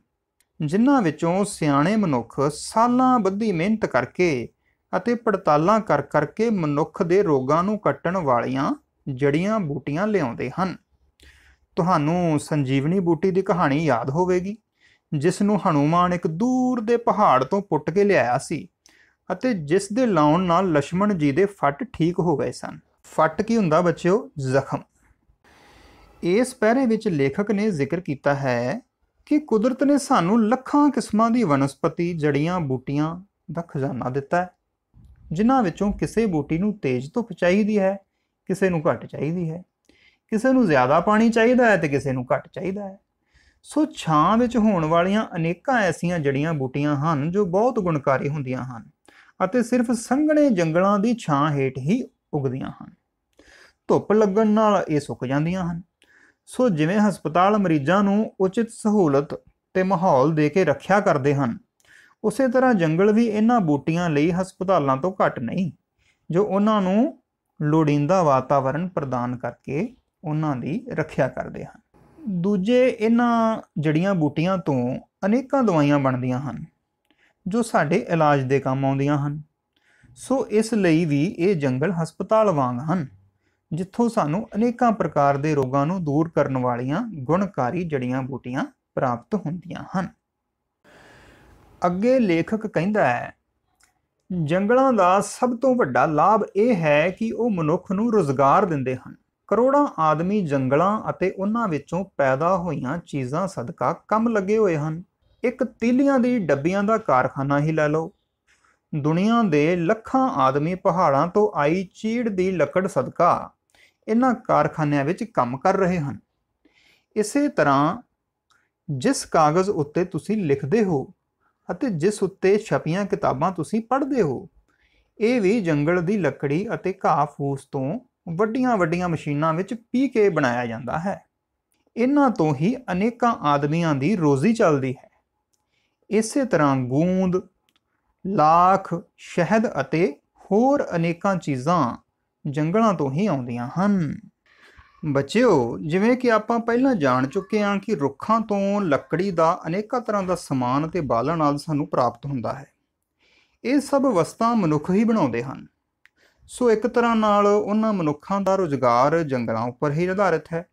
ਜਿਨ੍ਹਾਂ ਵਿੱਚੋਂ ਸਿਆਣੇ ਮਨੁੱਖ ਸਾਲਾਂ ਬੱਧੀ ਮਿਹਨਤ ਕਰਕੇ ਅਤੇ ਪੜਤਾਲਾਂ ਕਰ ਕਰਕੇ ਮਨੁੱਖ ਦੇ ਰੋਗਾਂ ਨੂੰ ਕੱਟਣ ਵਾਲੀਆਂ ਜੜੀਆਂ ਬੂਟੀਆਂ ਲਿਆਉਂਦੇ ਹਨ। ਤੁਹਾਨੂੰ ਸੰਜੀਵਨੀ ਬੂਟੀ ਦੀ ਕਹਾਣੀ ਯਾਦ ਹੋਵੇਗੀ, ਜਿਸ ਨੂੰ ਹਨੂਮਾਨ ਇੱਕ ਦੂਰ ਦੇ ਪਹਾੜ ਤੋਂ ਪੁੱਟ ਕੇ ਲਿਆਇਆ ਸੀ ਅਤੇ ਜਿਸ ਦੇ ਲਾਉਣ ਨਾਲ ਲਛਮਣ ਜੀ ਦੇ ਫੱਟ ਠੀਕ ਹੋ ਗਏ ਸਨ। ਫੱਟ ਕੀ ਹੁੰਦਾ ਬੱਚਿਓ? ਜ਼ਖਮ। ਇਸ ਪਹਿਰੇ ਵਿੱਚ ਲੇਖਕ ਨੇ ਜ਼ਿਕਰ ਕੀਤਾ ਹੈ ਕਿ ਕੁਦਰਤ ਨੇ ਸਾਨੂੰ ਲੱਖਾਂ ਕਿਸਮਾਂ ਦੀ ਵਨਸਪਤੀ ਜੜੀਆਂ ਬੂਟੀਆਂ ਦਾ ਖਜ਼ਾਨਾ ਦਿੱਤਾ ਹੈ, ਜਿਨ੍ਹਾਂ ਵਿੱਚੋਂ ਕਿਸੇ ਬੂਟੀ ਨੂੰ ਤੇਜ਼ ਧੁੱਪ ਚਾਹੀਦੀ ਹੈ, ਕਿਸੇ ਨੂੰ ਘੱਟ ਚਾਹੀਦੀ ਹੈ, ਕਿਸੇ ਨੂੰ ਜ਼ਿਆਦਾ ਪਾਣੀ ਚਾਹੀਦਾ ਹੈ ਤੇ ਕਿਸੇ ਨੂੰ ਘੱਟ ਚਾਹੀਦਾ ਹੈ। ਸੋ ਛਾਂ ਵਿੱਚ ਹੋਣ ਵਾਲੀਆਂ ਅਨੇਕਾਂ ਐਸੀਆਂ ਜੜੀਆਂ ਬੂਟੀਆਂ ਹਨ ਜੋ ਬਹੁਤ ਗੁਣਕਾਰੀ ਹੁੰਦੀਆਂ ਹਨ ਅਤੇ ਸਿਰਫ ਸੰਘਣੇ ਜੰਗਲਾਂ ਦੀ ਛਾਂ ਹੇਠ ਹੀ ਉਗਦੀਆਂ ਹਨ। ਧੁੱਪ ਲੱਗਣ ਨਾਲ ਇਹ ਸੁੱਕ ਜਾਂਦੀਆਂ ਹਨ। ਸੋ ਜਿਵੇਂ ਹਸਪਤਾਲ ਮਰੀਜ਼ਾਂ ਨੂੰ ਉਚਿਤ ਸਹੂਲਤ ਤੇ ਮਾਹੌਲ ਦੇ ਕੇ ਰੱਖਿਆ ਕਰਦੇ ਹਨ, ਉਸੇ ਤਰ੍ਹਾਂ ਜੰਗਲ ਵੀ ਇਹਨਾਂ ਬੂਟੀਆਂ ਲਈ ਹਸਪਤਾਲਾਂ ਤੋਂ ਘੱਟ ਨਹੀਂ, ਜੋ ਉਹਨਾਂ ਨੂੰ ਲੋੜੀਂਦਾ ਵਾਤਾਵਰਣ ਪ੍ਰਦਾਨ ਕਰਕੇ ਉਹਨਾਂ ਦੀ ਰੱਖਿਆ ਕਰਦੇ ਹਨ। ਦੂਜੇ, ਇਹਨਾਂ ਜੜੀਆਂ ਬੂਟੀਆਂ ਤੋਂ ਅਨੇਕਾਂ ਦਵਾਈਆਂ ਬਣਦੀਆਂ ਹਨ ਜੋ ਸਾਡੇ ਇਲਾਜ ਦੇ ਕੰਮ ਆਉਂਦੀਆਂ ਹਨ। ਸੋ ਇਸ ਲਈ ਵੀ ਇਹ ਜੰਗਲ ਹਸਪਤਾਲ ਵਾਂਗ ਹਨ, ਜਿੱਥੋਂ ਸਾਨੂੰ ਅਨੇਕਾਂ ਪ੍ਰਕਾਰ ਦੇ ਰੋਗਾਂ ਨੂੰ ਦੂਰ ਕਰਨ ਵਾਲੀਆਂ ਗੁਣਕਾਰੀ ਜੜੀਆਂ ਬੂਟੀਆਂ ਪ੍ਰਾਪਤ ਹੁੰਦੀਆਂ ਹਨ। ਅੱਗੇ ਲੇਖਕ ਕਹਿੰਦਾ ਹੈ, ਜੰਗਲਾਂ ਦਾ ਸਭ ਤੋਂ ਵੱਡਾ ਲਾਭ ਇਹ ਹੈ ਕਿ ਉਹ ਮਨੁੱਖ ਨੂੰ ਰੁਜ਼ਗਾਰ ਦਿੰਦੇ ਹਨ। ਕਰੋੜਾਂ ਆਦਮੀ ਜੰਗਲਾਂ ਅਤੇ ਉਹਨਾਂ ਵਿੱਚੋਂ ਪੈਦਾ ਹੋਈਆਂ ਚੀਜ਼ਾਂ ਸਦਕਾ ਕੰਮ ਲੱਗੇ ਹੋਏ ਹਨ। ਇੱਕ ਤੀਲੀਆਂ ਦੀ ਡੱਬੀਆਂ ਦਾ ਕਾਰਖਾਨਾ ਹੀ ਲੈ ਲਓ। ਦੁਨੀਆ ਦੇ ਲੱਖਾਂ ਆਦਮੀ ਪਹਾੜਾਂ ਤੋਂ ਆਈ ਚੀੜ ਦੀ ਲੱਕੜ ਸਦਕਾ ਇਹਨਾਂ ਕਾਰਖਾਨਿਆਂ ਵਿੱਚ ਕੰਮ ਕਰ ਰਹੇ ਹਨ। ਇਸੇ ਤਰ੍ਹਾਂ ਜਿਸ ਕਾਗਜ਼ ਉੱਤੇ ਤੁਸੀਂ ਲਿਖਦੇ ਹੋ ਅਤੇ ਜਿਸ ਉੱਤੇ ਛਪੀਆਂ ਕਿਤਾਬਾਂ ਤੁਸੀਂ ਪੜ੍ਹਦੇ ਹੋ, ਇਹ ਵੀ ਜੰਗਲ ਦੀ ਲੱਕੜੀ ਅਤੇ ਘਾਹ ਫੂਸ ਤੋਂ ਵੱਡੀਆਂ ਵੱਡੀਆਂ ਮਸ਼ੀਨਾਂ ਵਿੱਚ ਪੀਹ ਕੇ ਬਣਾਇਆ ਜਾਂਦਾ ਹੈ। ਇਹਨਾਂ ਤੋਂ ਹੀ ਅਨੇਕਾਂ ਆਦਮੀਆਂ ਦੀ ਰੋਜ਼ੀ ਚੱਲਦੀ ਹੈ। ਇਸੇ ਤਰ੍ਹਾਂ ਗੂੰਦ, ਲਾਖ, ਸ਼ਹਿਦ ਅਤੇ ਹੋਰ ਅਨੇਕਾਂ ਚੀਜ਼ਾਂ ਜੰਗਲਾਂ ਤੋਂ ਹੀ ਆਉਂਦੀਆਂ ਹਨ। ਬੱਚਿਓ, ਜਿਵੇਂ ਕਿ ਆਪਾਂ ਪਹਿਲਾਂ ਜਾਣ ਚੁੱਕੇ ਹਾਂ ਕਿ ਰੁੱਖਾਂ ਤੋਂ ਲੱਕੜੀ ਦਾ ਅਨੇਕਾਂ ਤਰ੍ਹਾਂ ਦਾ ਸਮਾਨ ਅਤੇ ਬਾਲਣ ਆਦਿ ਸਾਨੂੰ ਪ੍ਰਾਪਤ ਹੁੰਦਾ ਹੈ। ਇਹ ਸਭ ਵਸਤਾਂ ਮਨੁੱਖ ਹੀ ਬਣਾਉਂਦੇ ਹਨ। ਸੋ ਇੱਕ ਤਰ੍ਹਾਂ ਨਾਲ ਉਹਨਾਂ ਮਨੁੱਖਾਂ ਦਾ ਰੁਜ਼ਗਾਰ ਜੰਗਲਾਂ ਉੱਪਰ ਹੀ ਆਧਾਰਿਤ ਹੈ।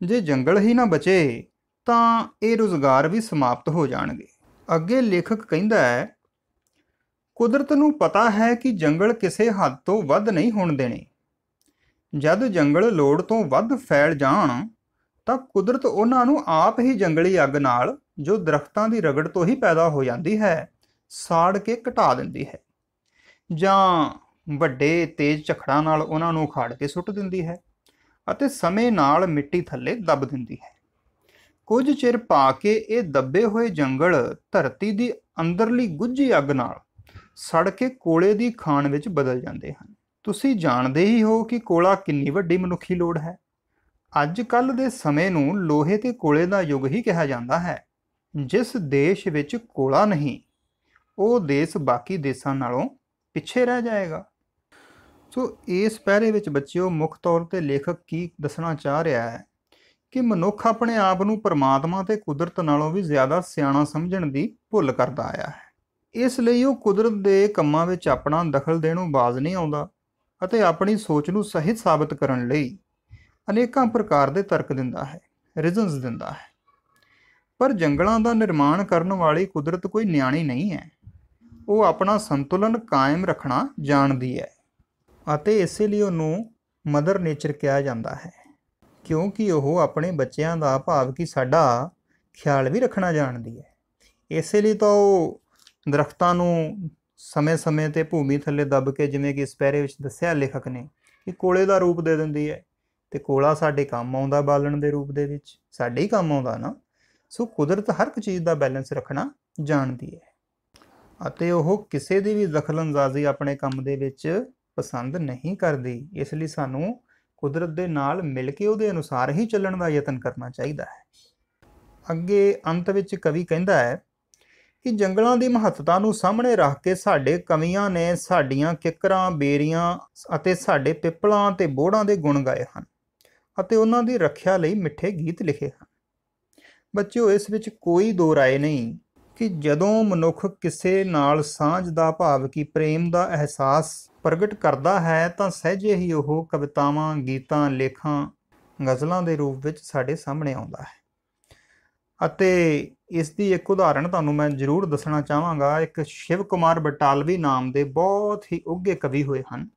ਜੇ ਜੰਗਲ ਹੀ ਨਾ ਬਚੇ ਤਾਂ ਇਹ ਰੁਜ਼ਗਾਰ ਵੀ ਸਮਾਪਤ ਹੋ ਜਾਣਗੇ। ਅੱਗੇ ਲੇਖਕ ਕਹਿੰਦਾ ਹੈ, ਕੁਦਰਤ ਨੂੰ ਪਤਾ ਹੈ ਕਿ ਜੰਗਲ ਕਿਸੇ ਹੱਦ ਤੋਂ ਵੱਧ ਨਹੀਂ ਹੋਣ ਦੇਣੇ। ਜਦ ਜੰਗਲ ਲੋੜ ਤੋਂ ਵੱਧ ਫੈਲ ਜਾਣ ਤਾਂ ਕੁਦਰਤ ਉਹਨਾਂ ਨੂੰ ਆਪ ਹੀ ਜੰਗਲੀ ਅੱਗ ਨਾਲ, ਜੋ ਦਰਖਤਾਂ ਦੀ ਰਗੜ ਤੋਂ ਹੀ ਪੈਦਾ ਹੋ ਜਾਂਦੀ ਹੈ, ਸਾੜ ਕੇ ਘਟਾ ਦਿੰਦੀ ਹੈ, ਜਾਂ ਵੱਡੇ ਤੇਜ਼ ਝੱਖੜਾਂ ਨਾਲ ਉਹਨਾਂ ਨੂੰ ਉਖਾੜ ਕੇ ਸੁੱਟ ਦਿੰਦੀ ਹੈ ਅਤੇ ਸਮੇਂ ਨਾਲ ਮਿੱਟੀ ਥੱਲੇ ਦੱਬ ਦਿੰਦੀ ਹੈ। ਕੁਝ ਚਿਰ ਪਾ ਕੇ ਇਹ ਦੱਬੇ ਹੋਏ ਜੰਗਲ ਧਰਤੀ ਦੀ ਅੰਦਰਲੀ ਗੁੱਝੀ ਅੱਗ ਨਾਲ ਸੜ ਕੇ ਕੋਲੇ ਦੀ ਖਾਣ ਵਿੱਚ ਬਦਲ ਜਾਂਦੇ ਹਨ। ਤੁਸੀਂ ਜਾਣਦੇ ਹੀ ਹੋ ਕਿ ਕੋਲਾ ਕਿੰਨੀ ਵੱਡੀ ਮਨੁੱਖੀ ਲੋੜ ਹੈ। ਅੱਜ ਕੱਲ੍ਹ ਦੇ ਸਮੇਂ ਨੂੰ ਲੋਹੇ ਤੇ ਕੋਲੇ ਦਾ ਯੁੱਗ ਹੀ ਕਿਹਾ ਜਾਂਦਾ ਹੈ। ਜਿਸ ਦੇਸ਼ ਵਿੱਚ ਕੋਲਾ ਨਹੀਂ, ਉਹ ਦੇਸ਼ ਬਾਕੀ ਦੇਸ਼ਾਂ ਨਾਲੋਂ ਪਿੱਛੇ ਰਹਿ ਜਾਏਗਾ। ਸੋ ਇਸ ਪਹਿਰੇ ਵਿੱਚ ਬੱਚਿਓ ਮੁੱਖ ਤੌਰ ਤੇ ਲੇਖਕ ਕੀ ਦੱਸਣਾ ਚਾਹ ਰਿਹਾ ਹੈ ਕਿ ਮਨੁੱਖ ਆਪਣੇ ਆਪ ਨੂੰ ਪਰਮਾਤਮਾ ਤੇ ਕੁਦਰਤ ਨਾਲੋਂ ਵੀ ਜ਼ਿਆਦਾ ਸਿਆਣਾ ਸਮਝਣ ਦੀ ਭੁੱਲ ਕਰਦਾ ਆਇਆ ਹੈ। ਇਸ ਲਈ ਉਹ ਕੁਦਰਤ ਦੇ ਕੰਮਾਂ ਵਿੱਚ ਆਪਣਾ ਦਖਲ ਦੇਣੋਂ ਬਾਜ਼ ਨਹੀਂ ਆਉਂਦਾ ਅਤੇ ਆਪਣੀ ਸੋਚ ਨੂੰ ਸਹੀ ਸਾਬਤ ਕਰਨ ਲਈ ਅਨੇਕਾਂ ਪ੍ਰਕਾਰ ਦੇ ਤਰਕ ਦਿੰਦਾ ਹੈ, ਰੀਜ਼ਨਸ ਦਿੰਦਾ ਹੈ। ਪਰ ਜੰਗਲਾਂ ਦਾ ਨਿਰਮਾਣ ਕਰਨ ਵਾਲੀ ਕੁਦਰਤ ਕੋਈ ਨਿਆਣੀ ਨਹੀਂ ਹੈ। ਉਹ ਆਪਣਾ ਸੰਤੁਲਨ ਕਾਇਮ ਰੱਖਣਾ ਜਾਣਦੀ ਹੈ ਅਤੇ ਇਸੇ ਲਈ ਉਹਨੂੰ ਮਦਰ ਨੇਚਰ ਕਿਹਾ ਜਾਂਦਾ ਹੈ, ਕਿਉਂਕਿ ਉਹ ਆਪਣੇ ਬੱਚਿਆਂ ਦਾ ਭਾਵ ਕਿ ਸਾਡਾ ਖਿਆਲ ਵੀ ਰੱਖਣਾ ਜਾਣਦੀ ਹੈ। ਇਸੇ ਲਈ ਤਾਂ ਉਹ ਦਰਖਤਾਂ ਨੂੰ ਸਮੇਂ-ਸਮੇਂ 'ਤੇ ਭੂਮੀ ਥੱਲੇ ਦੱਬ ਕੇ, ਜਿਵੇਂ ਕਿ ਇਸ ਪਹਿਰੇ ਵਿੱਚ ਦੱਸਿਆ ਲੇਖਕ ਨੇ, ਕਿ ਕੋਲੇ ਦਾ ਰੂਪ ਦੇ ਦਿੰਦੀ ਹੈ ਅਤੇ ਕੋਲਾ ਸਾਡੇ ਕੰਮ ਆਉਂਦਾ ਬਾਲਣ ਦੇ ਰੂਪ ਦੇ ਵਿੱਚ, ਸਾਡੇ ਹੀ ਕੰਮ ਆਉਂਦਾ ਨਾ। ਸੋ ਕੁਦਰਤ ਹਰ ਇੱਕ ਚੀਜ਼ ਦਾ ਬੈਲੈਂਸ ਰੱਖਣਾ ਜਾਣਦੀ ਹੈ ਅਤੇ ਉਹ ਕਿਸੇ ਦੀ ਵੀ ਦਖਲ-ਅੰਦਾਜ਼ੀ ਆਪਣੇ ਕੰਮ ਦੇ ਵਿੱਚ ਪਸੰਦ ਨਹੀਂ ਕਰਦੀ। ਇਸ ਲਈ ਸਾਨੂੰ ਕੁਦਰਤ ਦੇ ਨਾਲ ਮਿਲ ਕੇ ਉਹਦੇ ਅਨੁਸਾਰ ਹੀ ਚੱਲਣ ਦਾ ਯਤਨ ਕਰਨਾ ਚਾਹੀਦਾ ਹੈ। ਅੱਗੇ ਅੰਤ ਵਿੱਚ ਕਵੀ ਕਹਿੰਦਾ ਹੈ ਕਿ ਜੰਗਲਾਂ ਦੀ ਮਹੱਤਤਾ ਨੂੰ ਸਾਹਮਣੇ ਰੱਖ ਕੇ ਸਾਡੇ ਕਵੀਆਂ ਨੇ ਸਾਡੀਆਂ ਕਿੱਕਰਾਂ, ਬੇਰੀਆਂ ਅਤੇ ਸਾਡੇ ਪਿੱਪਲਾਂ ਤੇ ਬੋਹੜਾਂ ਦੇ ਗੁਣ ਗਾਏ ਹਨ ਅਤੇ ਉਹਨਾਂ ਦੀ ਰੱਖਿਆ ਲਈ ਮਿੱਠੇ ਗੀਤ ਲਿਖੇ ਹਨ। ਬੱਚਿਓ, ਇਸ ਵਿੱਚ ਕੋਈ ਦੋ ਰਾਏ ਨਹੀਂ ਕਿ ਜਦੋਂ ਮਨੁੱਖ ਕਿਸੇ ਨਾਲ ਸਾਂਝ ਦਾ ਭਾਵ ਕਿ ਪ੍ਰੇਮ ਦਾ ਅਹਿਸਾਸ ਪ੍ਰਗਟ ਕਰਦਾ ਹੈ ਤਾਂ ਸਹਿਜੇ ਹੀ ਉਹ ਕਵਿਤਾਵਾਂ, ਗੀਤਾਂ, ਲੇਖਾਂ, ਗਜ਼ਲਾਂ ਦੇ ਰੂਪ ਵਿੱਚ ਸਾਡੇ ਸਾਹਮਣੇ ਆਉਂਦਾ ਹੈ। ਅਤੇ ਇਸ ਦੀ ਇੱਕ ਉਦਾਹਰਣ ਤੁਹਾਨੂੰ ਮੈਂ ਜ਼ਰੂਰ ਦੱਸਣਾ ਚਾਹਾਂਗਾ। ਇੱਕ ਸ਼ਿਵ ਕੁਮਾਰ ਬਟਾਲਵੀ ਨਾਮ ਦੇ ਬਹੁਤ ਹੀ ਉੱਘੇ ਕਵੀ ਹੋਏ ਹਨ,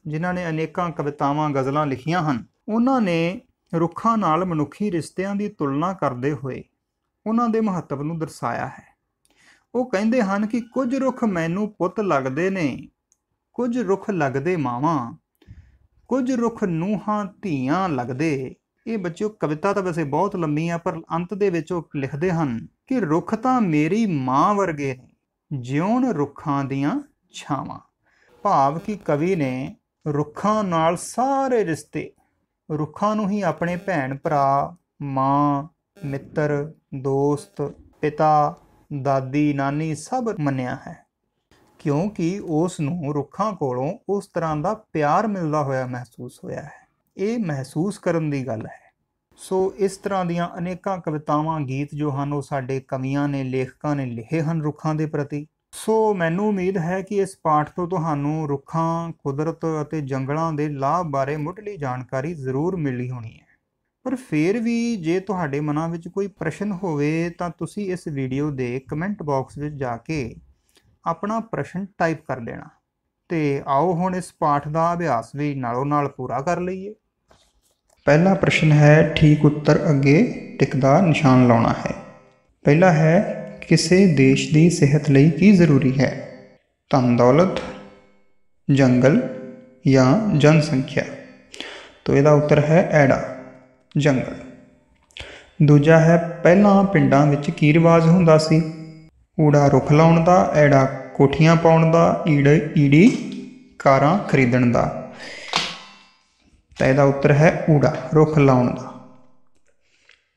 ਜਿਨ੍ਹਾਂ ਨੇ ਅਨੇਕਾਂ ਕਵਿਤਾਵਾਂ, ਗਜ਼ਲਾਂ ਲਿਖੀਆਂ ਹਨ। ਉਹਨਾਂ ਨੇ ਰੁੱਖਾਂ ਨਾਲ ਮਨੁੱਖੀ ਰਿਸ਼ਤਿਆਂ ਦੀ ਤੁਲਨਾ ਕਰਦੇ ਹੋਏ ਉਹਨਾਂ ਦੇ ਮਹੱਤਵ ਨੂੰ ਦਰਸਾਇਆ ਹੈ। ਉਹ ਕਹਿੰਦੇ ਹਨ ਕਿ ਕੁਝ ਰੁੱਖ ਮੈਨੂੰ ਪੁੱਤ ਲੱਗਦੇ ਨੇ, ਕੁਝ ਰੁੱਖ ਲੱਗਦੇ ਮਾਵਾਂ, ਕੁਝ ਰੁੱਖ ਨੂੰਹਾਂ ਧੀਆਂ ਲੱਗਦੇ। ਇਹ ਬੱਚਿਓ ਕਵਿਤਾ ਤਾਂ ਵੈਸੇ ਬਹੁਤ ਲੰਮੀ ਆ, ਪਰ ਅੰਤ ਦੇ ਵਿੱਚ ਉਹ ਲਿਖਦੇ ਹਨ ਕਿ ਰੁੱਖ ਤਾਂ ਮੇਰੀ ਮਾਂ ਵਰਗੇ ਨੇ, ਜਿਉਣ ਰੁੱਖਾਂ ਦੀਆਂ ਛਾਵਾਂ। ਭਾਵ ਕਿ ਕਵੀ ਨੇ ਰੁੱਖਾਂ ਨਾਲ ਸਾਰੇ ਰਿਸ਼ਤੇ, ਰੁੱਖਾਂ ਨੂੰ ਹੀ ਆਪਣੇ ਭੈਣ ਭਰਾ, ਮਾਂ, ਮਿੱਤਰ, ਦੋਸਤ, ਪਿਤਾ, ਦਾਦੀ, ਨਾਨੀ ਸਭ ਮੰਨਿਆ ਹੈ, ਕਿਉਂਕਿ ਉਸ ਨੂੰ ਰੁੱਖਾਂ ਕੋਲੋਂ ਉਸ ਤਰ੍ਹਾਂ ਦਾ ਪਿਆਰ ਮਿਲਦਾ ਹੋਇਆ ਮਹਿਸੂਸ ਹੋਇਆ ਹੈ। ਇਹ ਮਹਿਸੂਸ ਕਰਨ ਦੀ ਗੱਲ ਹੈ। ਸੋ ਇਸ ਤਰ੍ਹਾਂ ਦੀਆਂ ਅਨੇਕਾਂ ਕਵਿਤਾਵਾਂ, ਗੀਤ ਜੋ ਹਨ ਉਹ ਸਾਡੇ ਕਵੀਆਂ ਨੇ, ਲੇਖਕਾਂ ਨੇ ਲਿਖੇ ਹਨ ਰੁੱਖਾਂ ਦੇ ਪ੍ਰਤੀ। ਸੋ ਮੈਨੂੰ ਉਮੀਦ ਹੈ ਕਿ ਇਸ ਪਾਠ ਤੋਂ ਤੁਹਾਨੂੰ ਰੁੱਖਾਂ, ਕੁਦਰਤ ਅਤੇ ਜੰਗਲਾਂ ਦੇ ਲਾਭ ਬਾਰੇ ਮੁੱਢਲੀ ਜਾਣਕਾਰੀ ਜ਼ਰੂਰ ਮਿਲੀ ਹੋਣੀ ਹੈ। ਪਰ ਫਿਰ ਵੀ ਜੇ ਤੁਹਾਡੇ ਮਨਾਂ ਵਿੱਚ ਕੋਈ ਪ੍ਰਸ਼ਨ ਹੋਵੇ ਤਾਂ ਤੁਸੀਂ ਇਸ ਵੀਡੀਓ ਦੇ ਕਮੈਂਟ ਬਾਕਸ ਵਿੱਚ ਜਾ ਕੇ ਆਪਣਾ ਪ੍ਰਸ਼ਨ ਟਾਈਪ ਕਰ ਦੇਣਾ। ਤੇ ਆਓ ਹੁਣ ਇਸ ਪਾਠ ਦਾ ਅਭਿਆਸ ਵੀ ਨਾਲੋਂ ਨਾਲ ਪੂਰਾ ਕਰ ਲਈਏ। ਪਹਿਲਾ ਪ੍ਰਸ਼ਨ ਹੈ, ਠੀਕ ਉੱਤਰ ਅੱਗੇ ਟਿਕ ਦਾ ਨਿਸ਼ਾਨ ਲਾਉਣਾ ਹੈ। ਪਹਿਲਾ ਹੈ, ਕਿਸੇ ਦੇਸ਼ ਦੀ ਸਿਹਤ ਲਈ ਕੀ ਜ਼ਰੂਰੀ ਹੈ? ਧਨ ਦੌਲਤ, ਜੰਗਲ ਜਾਂ ਜਨਸੰਖਿਆ? ਤਾਂ ਇਹਦਾ ਉੱਤਰ ਹੈ ਐੜਾ, ਜੰਗਲ। ਦੂਜਾ ਹੈ, ਪਹਿਲਾਂ ਪਿੰਡਾਂ ਵਿੱਚ ਕੀ ਰਿਵਾਜ ਹੁੰਦਾ ਸੀ? ਊੜਾ ਰੁੱਖ ਲਾਉਣ ਦਾ, ਐੜਾ ਕੋਠੀਆਂ ਪਾਉਣ ਦਾ, ਈੜੀ ਕਾਰਾਂ ਖਰੀਦਣ ਦਾ। ਤਾਂ ਇਹਦਾ ਉੱਤਰ ਹੈ ਊੜਾ, ਰੁੱਖ ਲਾਉਣ ਦਾ।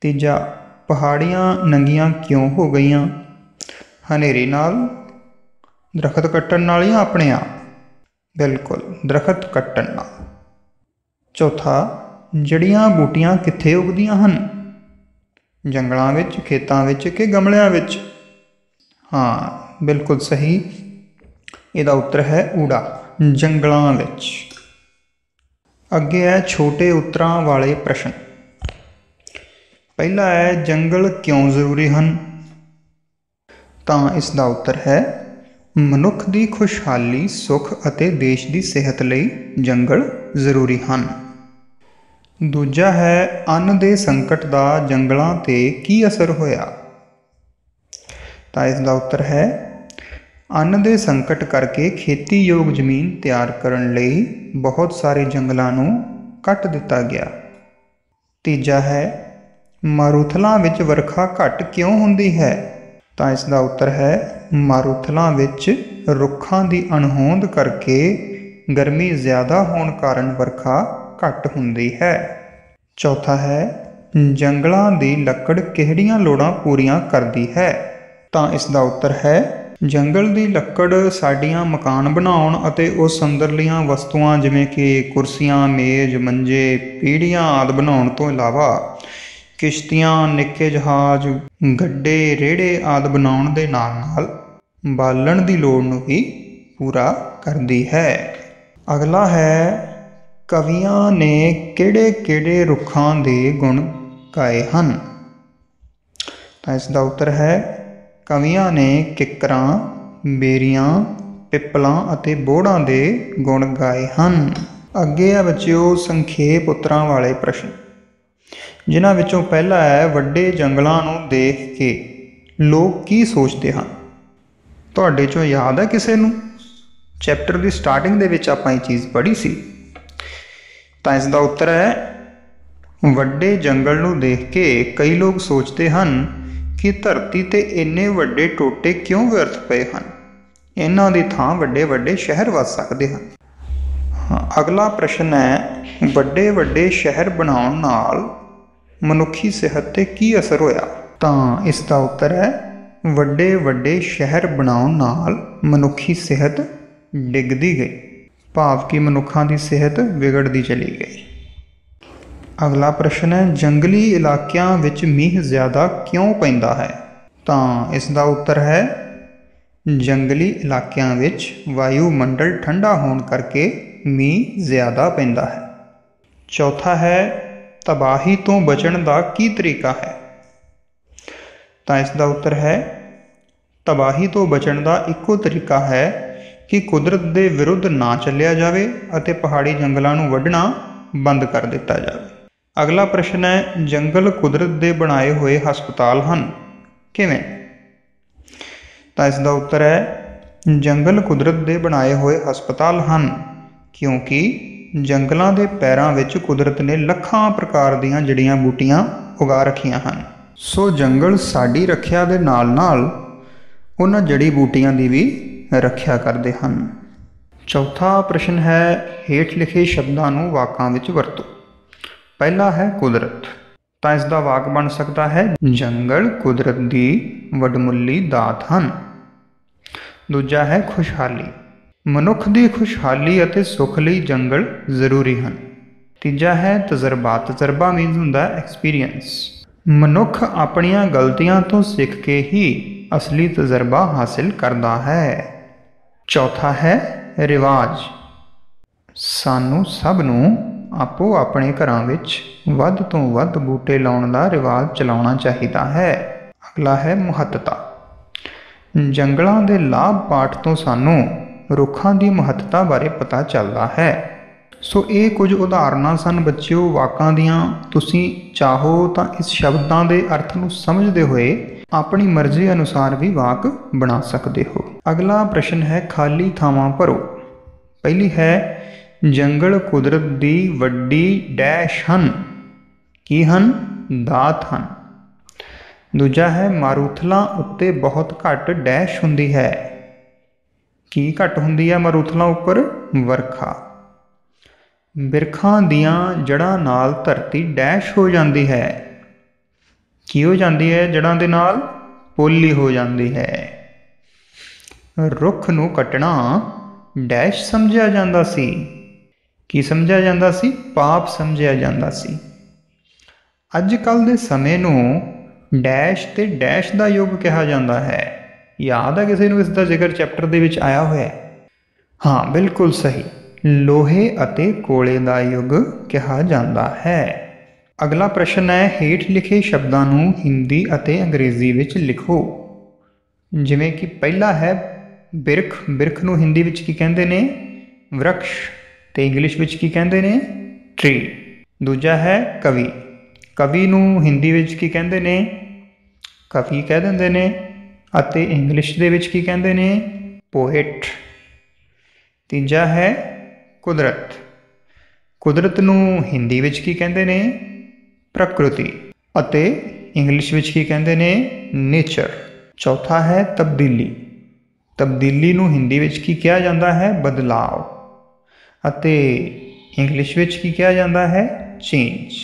ਤੀਜਾ, ਪਹਾੜੀਆਂ ਨੰਗੀਆਂ ਕਿਉਂ ਹੋ ਗਈਆਂ? ਹਨੇਰੀ ਨਾਲ, ਦਰਖਤ ਕੱਟਣ ਨਾਲ ਜਾਂ ਆਪਣੇ ਆਪ? ਬਿਲਕੁਲ, ਦਰਖਤ ਕੱਟਣ ਨਾਲ। ਚੌਥਾ, ਜੜੀਆਂ ਬੂਟੀਆਂ ਕਿੱਥੇ ਉੱਗਦੀਆਂ ਹਨ? ਜੰਗਲਾਂ ਵਿੱਚ, ਖੇਤਾਂ ਵਿੱਚ ਕਿ ਗਮਲਿਆਂ ਵਿੱਚ? ਹਾਂ, ਬਿਲਕੁਲ ਸਹੀ। ਇਹਦਾ ਉੱਤਰ ਹੈ ਊੜਾ, ਜੰਗਲਾਂ ਵਿੱਚ। ਅੱਗੇ ਹੈ ਛੋਟੇ ਉੱਤਰਾਂ ਵਾਲੇ ਪ੍ਰਸ਼ਨ। ਪਹਿਲਾ ਹੈ, ਜੰਗਲ ਕਿਉਂ ਜ਼ਰੂਰੀ ਹਨ? ਤਾਂ ਇਸ ਦਾ ਉੱਤਰ ਹੈ, ਮਨੁੱਖ ਦੀ ਖੁਸ਼ਹਾਲੀ, ਸੁੱਖ ਅਤੇ ਦੇਸ਼ ਦੀ ਸਿਹਤ ਲਈ ਜੰਗਲ ਜ਼ਰੂਰੀ ਹਨ। ਦੂਜਾ ਹੈ, ਅੰਨ ਦੇ ਸੰਕਟ ਦਾ ਜੰਗਲਾਂ 'ਤੇ ਕੀ ਅਸਰ ਹੋਇਆ? ਤਾਂ ਇਸ ਦਾ ਉੱਤਰ ਹੈ, ਅੰਨ ਦੇ ਸੰਕਟ ਕਰਕੇ ਖੇਤੀਯੋਗ ਜ਼ਮੀਨ ਤਿਆਰ ਕਰਨ ਲਈ ਬਹੁਤ ਸਾਰੇ ਜੰਗਲਾਂ ਨੂੰ ਕੱਟ ਦਿੱਤਾ ਗਿਆ। ਤੀਜਾ ਹੈ, ਮਾਰੂਥਲਾਂ ਵਿੱਚ ਵਰਖਾ ਘੱਟ ਕਿਉਂ ਹੁੰਦੀ ਹੈ? ਤਾਂ ਇਸ ਦਾ ਉੱਤਰ ਹੈ, ਮਾਰੂਥਲਾਂ ਵਿੱਚ ਰੁੱਖਾਂ ਦੀ ਅਣਹੋਂਦ ਕਰਕੇ ਗਰਮੀ ਜ਼ਿਆਦਾ ਹੋਣ ਕਾਰਨ ਵਰਖਾ ਘੱਟ ਹੁੰਦੀ ਹੈ। ਚੌਥਾ ਹੈ, ਜੰਗਲਾਂ ਦੀ ਲੱਕੜ ਕਿਹੜੀਆਂ ਲੋੜਾਂ ਪੂਰੀਆਂ ਕਰਦੀ ਹੈ? ਤਾਂ ਇਸ ਦਾ ਉੱਤਰ ਹੈ, ਜੰਗਲ ਦੀ ਲੱਕੜ ਸਾਡੀਆਂ ਮਕਾਨ ਬਣਾਉਣ ਅਤੇ ਉਸ ਅੰਦਰਲੀਆਂ ਵਸਤੂਆਂ ਜਿਵੇਂ ਕਿ ਕੁਰਸੀਆਂ, ਮੇਜ਼, ਮੰਜੇ, ਪੀੜ੍ਹੀਆਂ ਆਦਿ ਬਣਾਉਣ ਤੋਂ ਇਲਾਵਾ ਕਿਸ਼ਤੀਆਂ, ਨਿੱਕੇ ਜਹਾਜ਼, ਗੱਡੇ, ਰੇੜੇ ਆਦਿ ਬਣਾਉਣ ਦੇ ਨਾਲ ਨਾਲ ਬਾਲਣ ਦੀ ਲੋੜ ਨੂੰ ਵੀ ਪੂਰਾ ਕਰਦੀ ਹੈ। ਅਗਲਾ ਹੈ, ਕਵੀਆਂ ਨੇ ਕਿਹੜੇ ਕਿਹੜੇ ਰੁੱਖਾਂ ਦੇ ਗੁਣ ਗਾਏ ਹਨ? ਤਾਂ ਇਸ ਦਾ ਉੱਤਰ ਹੈ, ਕਵੀਆਂ ਨੇ ਕਿੱਕਰਾਂ, ਬੇਰੀਆਂ, ਪਿੱਪਲਾਂ ਅਤੇ ਬੋਹੜਾਂ ਦੇ ਗੁਣ ਗਾਏ ਹਨ। ਅੱਗੇ ਆ ਬੱਚਿਓ ਸੰਖੇਪ ਉੱਤਰਾਂ ਵਾਲੇ ਪ੍ਰਸ਼ਨ, ਜਿਨ੍ਹਾਂ ਵਿੱਚੋਂ ਪਹਿਲਾ ਹੈ, ਵੱਡੇ ਜੰਗਲਾਂ ਨੂੰ ਦੇਖ ਕੇ ਲੋਕ ਕੀ ਸੋਚਦੇ ਹਨ? ਤੁਹਾਡੇ 'ਚੋਂ ਯਾਦ ਹੈ ਕਿਸੇ ਨੂੰ? ਚੈਪਟਰ ਦੀ ਸਟਾਰਟਿੰਗ ਦੇ ਵਿੱਚ ਆਪਾਂ ਇਹ ਚੀਜ਼ ਪੜ੍ਹੀ ਸੀ। ਤਾਂ ਇਸ ਦਾ ਉੱਤਰ ਹੈ, ਵੱਡੇ ਜੰਗਲ ਨੂੰ ਦੇਖ ਕੇ ਕਈ ਲੋਕ ਸੋਚਦੇ ਹਨ ਕਿ ਧਰਤੀ 'ਤੇ ਇੰਨੇ ਵੱਡੇ ਟੋਟੇ ਕਿਉਂ ਵਿਅਰਥ ਪਏ ਹਨ, ਇਹਨਾਂ ਦੀ ਥਾਂ ਵੱਡੇ ਵੱਡੇ ਸ਼ਹਿਰ ਵਸ ਸਕਦੇ ਹਨ। ਅਗਲਾ ਪ੍ਰਸ਼ਨ ਹੈ, ਵੱਡੇ ਵੱਡੇ ਸ਼ਹਿਰ ਬਣਾਉਣ ਨਾਲ ਮਨੁੱਖੀ ਸਿਹਤ 'ਤੇ ਕੀ ਅਸਰ ਹੋਇਆ? ਤਾਂ ਇਸ ਦਾ ਉੱਤਰ ਹੈ, ਵੱਡੇ ਵੱਡੇ ਸ਼ਹਿਰ ਬਣਾਉਣ ਨਾਲ ਮਨੁੱਖੀ ਸਿਹਤ ਡਿੱਗਦੀ ਗਈ, ਭਾਵ ਕਿ ਮਨੁੱਖਾਂ ਦੀ ਸਿਹਤ ਵਿਗੜਦੀ ਚਲੀ ਗਈ। ਅਗਲਾ ਪ੍ਰਸ਼ਨ ਹੈ, ਜੰਗਲੀ ਇਲਾਕਿਆਂ ਵਿੱਚ ਮੀਂਹ ਜ਼ਿਆਦਾ ਕਿਉਂ ਪੈਂਦਾ ਹੈ? ਤਾਂ ਇਸ ਦਾ ਉੱਤਰ ਹੈ, ਜੰਗਲੀ ਇਲਾਕਿਆਂ ਵਿੱਚ ਵਾਯੂਮੰਡਲ ਠੰਡਾ ਹੋਣ ਕਰਕੇ ਮੀਂਹ ਜ਼ਿਆਦਾ ਪੈਂਦਾ ਹੈ। ਚੌਥਾ ਹੈ, ਤਬਾਹੀ ਤੋਂ ਬਚਣ ਦਾ ਕੀ ਤਰੀਕਾ ਹੈ? ਤਾਂ ਇਸ ਦਾ ਉੱਤਰ ਹੈ, ਤਬਾਹੀ ਤੋਂ ਬਚਣ ਦਾ ਇੱਕੋ ਤਰੀਕਾ ਹੈ ਕਿ ਕੁਦਰਤ ਦੇ ਵਿਰੁੱਧ ਨਾ ਚੱਲਿਆ ਜਾਵੇ ਅਤੇ ਪਹਾੜੀ ਜੰਗਲਾਂ ਨੂੰ ਵੱਢਣਾ ਬੰਦ ਕਰ ਦਿੱਤਾ ਜਾਵੇ। ਅਗਲਾ ਪ੍ਰਸ਼ਨ ਹੈ, ਜੰਗਲ ਕੁਦਰਤ ਦੇ ਬਣਾਏ ਹੋਏ ਹਸਪਤਾਲ ਹਨ, ਕਿਵੇਂ? ਤਾਂ ਇਸ ਦਾ ਉੱਤਰ ਹੈ, ਜੰਗਲ ਕੁਦਰਤ ਦੇ ਬਣਾਏ ਹੋਏ ਹਸਪਤਾਲ ਹਨ ਕਿਉਂਕਿ ਜੰਗਲਾਂ ਦੇ ਪੈਰਾਂ ਵਿੱਚ ਕੁਦਰਤ ਨੇ ਲੱਖਾਂ ਪ੍ਰਕਾਰ ਦੀਆਂ ਜੜੀਆਂ ਬੂਟੀਆਂ ਉਗਾ ਰੱਖੀਆਂ ਹਨ। ਸੋ ਜੰਗਲ ਸਾਡੀ ਰੱਖਿਆ ਦੇ ਨਾਲ ਨਾਲ ਉਹਨਾਂ ਜੜੀ ਬੂਟੀਆਂ ਦੀ ਵੀ ਰੱਖਿਆ ਕਰਦੇ ਹਨ। ਚੌਥਾ ਪ੍ਰਸ਼ਨ ਹੈ, ਹੇਠ ਲਿਖੇ ਸ਼ਬਦਾਂ ਨੂੰ ਵਾਕਾਂ ਵਿੱਚ ਵਰਤੋ। ਪਹਿਲਾ ਹੈ ਕੁਦਰਤ, ਤਾਂ ਇਸ ਦਾ ਵਾਕ ਬਣ ਸਕਦਾ ਹੈ, ਜੰਗਲ ਕੁਦਰਤ ਦੀ ਵਡਮੁੱਲੀ ਦਾਤ ਹਨ। ਦੂਜਾ ਹੈ ਖੁਸ਼ਹਾਲੀ, ਮਨੁੱਖ ਦੀ ਖੁਸ਼ਹਾਲੀ ਅਤੇ ਸੁੱਖ ਲਈ ਜੰਗਲ ਜ਼ਰੂਰੀ ਹਨ। ਤੀਜਾ ਹੈ ਤਜਰਬਾ, ਤਜਰਬਾ ਮੀਨਸ ਹੁੰਦਾ ਐਕਸਪੀਰੀਅੰਸ, ਮਨੁੱਖ ਆਪਣੀਆਂ ਗਲਤੀਆਂ ਤੋਂ ਸਿੱਖ ਕੇ ਹੀ ਅਸਲੀ ਤਜਰਬਾ ਹਾਸਿਲ ਕਰਦਾ ਹੈ। ਚੌਥਾ ਹੈ ਰਿਵਾਜ, ਸਾਨੂੰ ਸਭ ਨੂੰ ਆਪੋ ਆਪਣੇ ਘਰਾਂ ਵਿੱਚ ਵੱਧ ਤੋਂ ਵੱਧ ਬੂਟੇ ਲਾਉਣ ਦਾ ਰਿਵਾਜ ਚਲਾਉਣਾ ਚਾਹੀਦਾ ਹੈ। ਅਗਲਾ ਹੈ ਮਹੱਤਤਾ, ਜੰਗਲਾਂ ਦੇ ਲਾਭ ਪਾਠ ਤੋਂ ਸਾਨੂੰ ਰੁੱਖਾਂ ਦੀ ਮਹੱਤਤਾ ਬਾਰੇ ਪਤਾ ਚੱਲਦਾ ਹੈ। ਸੋ ਇਹ ਕੁਝ ਉਦਾਹਰਨਾਂ ਸਨ ਬੱਚਿਓ ਵਾਕਾਂ ਦੀਆਂ। ਤੁਸੀਂ ਚਾਹੋ ਤਾਂ ਇਸ ਸ਼ਬਦਾਂ ਦੇ ਅਰਥ ਨੂੰ ਸਮਝਦੇ ਹੋਏ ਆਪਣੀ ਮਰਜ਼ੀ ਅਨੁਸਾਰ ਵੀ ਵਾਕ ਬਣਾ ਸਕਦੇ ਹੋ। ਅਗਲਾ ਪ੍ਰਸ਼ਨ ਹੈ ਖਾਲੀ ਥਾਵਾਂ ਭਰੋ। ਪਹਿਲੀ ਹੈ ਜੰਗਲ ਕੁਦਰਤ ਦੀ ਵੱਡੀ ਡੈਸ਼ ਹਨ, ਕੀ ਹਨ? ਦਾਤ ਹਨ। ਦੂਜਾ ਹੈ ਮਾਰੂਥਲਾਂ ਉੱਤੇ ਬਹੁਤ ਘੱਟ ਡੈਸ਼ ਹੁੰਦੀ ਹੈ, ਕੀ ਘੱਟ ਹੁੰਦੀ ਹੈ ਮਾਰੂਥਲਾਂ ਉੱਪਰ? ਵਰਖਾ। ਬਿਰਖਾਂ ਦੀਆਂ ਜੜ੍ਹਾਂ ਨਾਲ ਧਰਤੀ ਡੈਸ਼ ਹੋ ਜਾਂਦੀ ਹੈ, ਕੀ ਹੋ ਜਾਂਦੀ ਹੈ? ਜੜ੍ਹਾਂ ਦੇ ਨਾਲ ਪੋਲੀ ਹੋ ਜਾਂਦੀ ਹੈ। ਰੁੱਖ ਨੂੰ ਕੱਟਣਾ ਡੈਸ਼ ਸਮਝਿਆ ਜਾਂਦਾ ਸੀ, ਕੀ ਸਮਝਿਆ ਜਾਂਦਾ ਸੀ? ਪਾਪ ਸਮਝਿਆ ਜਾਂਦਾ ਸੀ। ਅੱਜ ਕੱਲ੍ਹ ਦੇ ਸਮੇਂ ਨੂੰ ਡੈਸ਼ ਤੇ ਡੈਸ਼ ਦਾ ਯੁੱਗ ਕਿਹਾ ਜਾਂਦਾ ਹੈ। ਯਾਦ ਹੈ ਕਿਸੇ ਨੂੰ ਇਸ ਦਾ ਜ਼ਿਕਰ ਚੈਪਟਰ ਦੇ ਵਿੱਚ ਆਇਆ ਹੋਇਆ? ਹਾਂ, ਬਿਲਕੁਲ ਸਹੀ, ਲੋਹੇ ਅਤੇ ਕੋਲੇ ਦਾ ਯੁੱਗ ਕਿਹਾ ਜਾਂਦਾ ਹੈ। ਅਗਲਾ ਪ੍ਰਸ਼ਨ ਹੈ ਹੇਠ ਲਿਖੇ ਸ਼ਬਦਾਂ ਨੂੰ ਹਿੰਦੀ ਅਤੇ ਅੰਗਰੇਜ਼ੀ ਵਿੱਚ ਲਿਖੋ। ਜਿਵੇਂ ਕਿ ਪਹਿਲਾ ਹੈ ਬਿਰਖ, ਬਿਰਖ ਨੂੰ ਹਿੰਦੀ ਵਿੱਚ ਕੀ ਕਹਿੰਦੇ ਨੇ? ਵਰਕਸ਼, ਤੇ ਇੰਗਲਿਸ਼ ਵਿੱਚ ਕੀ ਕਹਿੰਦੇ ਨੇ? ਟਰੀ। ਦੂਜਾ ਹੈ ਕਵੀ, ਕਵੀ ਨੂੰ ਹਿੰਦੀ ਵਿੱਚ ਕੀ ਕਹਿੰਦੇ ਨੇ? ਕਵੀ ਕਹਿ ਦਿੰਦੇ ਨੇ, ਅਤੇ ਇੰਗਲਿਸ਼ ਦੇ ਵਿੱਚ ਕੀ ਕਹਿੰਦੇ ਨੇ? ਪੋਇਟ। ਤੀਜਾ ਹੈ ਕੁਦਰਤ, ਕੁਦਰਤ ਨੂੰ ਹਿੰਦੀ ਵਿੱਚ ਕੀ ਕਹਿੰਦੇ ਨੇ? ਪ੍ਰਕਿਰਤੀ, ਅਤੇ ਇੰਗਲਿਸ਼ ਵਿੱਚ ਕੀ ਕਹਿੰਦੇ ਨੇ? ਨੇਚਰ। ਚੌਥਾ ਹੈ ਤਬਦੀਲੀ, ਤਬਦੀਲੀ ਨੂੰ ਹਿੰਦੀ ਵਿੱਚ ਕੀ ਕਿਹਾ ਜਾਂਦਾ ਹੈ? ਬਦਲਾਵ, ਅਤੇ ਇੰਗਲਿਸ਼ ਵਿੱਚ ਕੀ ਕਿਹਾ ਜਾਂਦਾ ਹੈ? ਚੇਂਜ।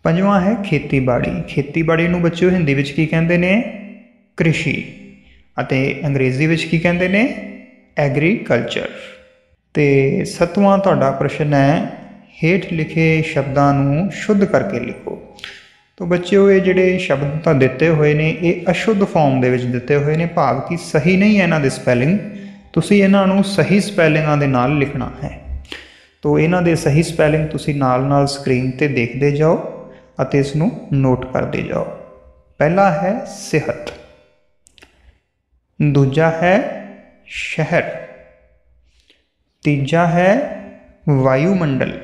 ਪੰਜਵਾਂ ਹੈ ਖੇਤੀਬਾੜੀ, ਖੇਤੀਬਾੜੀ ਨੂੰ ਬੱਚਿਓ ਹਿੰਦੀ ਵਿੱਚ ਕੀ ਕਹਿੰਦੇ ਨੇ? ਕ੍ਰਿਸ਼ੀ, ਅਤੇ ਅੰਗਰੇਜ਼ੀ ਵਿੱਚ ਕੀ ਕਹਿੰਦੇ ਨੇ? ਐਗਰੀਕਲਚਰ। ਤੇ 7ਵਾਂ ਤੁਹਾਡਾ ਪ੍ਰਸ਼ਨ ਹੈ, ਹੇਠ ਲਿਖੇ ਸ਼ਬਦਾਂ ਨੂੰ ਸ਼ੁੱਧ ਕਰਕੇ ਲਿਖੋ। ਤੋ ਬੱਚਿਓ, ਇਹ ਜਿਹੜੇ ਸ਼ਬਦ ਤਾਂ ਦਿੱਤੇ ਹੋਏ ਨੇ ਇਹ ਅਸ਼ੁੱਧ ਫਾਰਮ ਦੇ ਵਿੱਚ ਦਿੱਤੇ ਹੋਏ ਨੇ, ਭਾਵ ਕਿ ਸਹੀ ਨਹੀਂ ਹੈ ਇਹਨਾਂ ਦੀ ਸਪੈਲਿੰਗ। ਤੁਸੀਂ ਇਹਨਾਂ ਨੂੰ ਸਹੀ ਸਪੈਲਿੰਗਾਂ ਦੇ ਨਾਲ ਲਿਖਣਾ ਹੈ। ਤੋ ਇਹਨਾਂ ਦੇ ਸਹੀ ਸਪੈਲਿੰਗ ਤੁਸੀਂ ਨਾਲ ਨਾਲ ਸਕਰੀਨ 'ਤੇ ਦੇਖਦੇ ਜਾਓ ਅਤੇ ਇਸ ਨੂੰ ਨੋਟ ਕਰਦੇ ਜਾਓ। ਪਹਿਲਾ ਹੈ ਸਿਹਤ, ਦੂਜਾ ਹੈ ਸ਼ਹਿਰ, ਤੀਜਾ ਹੈ ਵਾਯੂਮੰਡਲ,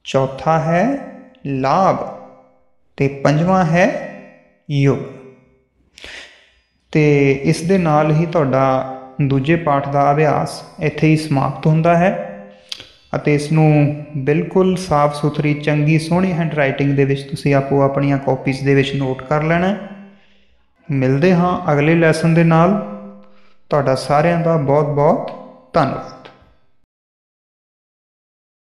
ਚੌਥਾ ਹੈ ਲਾਭ ਤੇ ਪੰਜਵਾਂ ਹੈ ਯੁੱਗ। ਤੇ ਇਸ ਦੇ ਨਾਲ ਹੀ ਤੁਹਾਡਾ ਦੂਜੇ ਪਾਠ ਦਾ ਅਭਿਆਸ ਇੱਥੇ ਹੀ ਸਮਾਪਤ ਹੁੰਦਾ ਹੈ ਅਤੇ ਇਸ ਨੂੰ ਬਿਲਕੁਲ ਸਾਫ਼ ਸੁਥਰੀ ਚੰਗੀ ਸੋਹਣੀ ਹੈਂਡਰਾਈਟਿੰਗ ਦੇ ਵਿੱਚ ਤੁਸੀਂ ਆਪੋ ਆਪਣੀਆਂ ਕਾਪੀਜ਼ ਦੇ ਵਿੱਚ ਨੋਟ ਕਰ ਲੈਣਾ। ਮਿਲਦੇ ਹਾਂ ਅਗਲੇ ਲੈਸਨ ਦੇ ਨਾਲ। ਤੁਹਾਡਾ ਸਾਰਿਆਂ ਦਾ ਬਹੁਤ ਬਹੁਤ ਧੰਨਵਾਦ।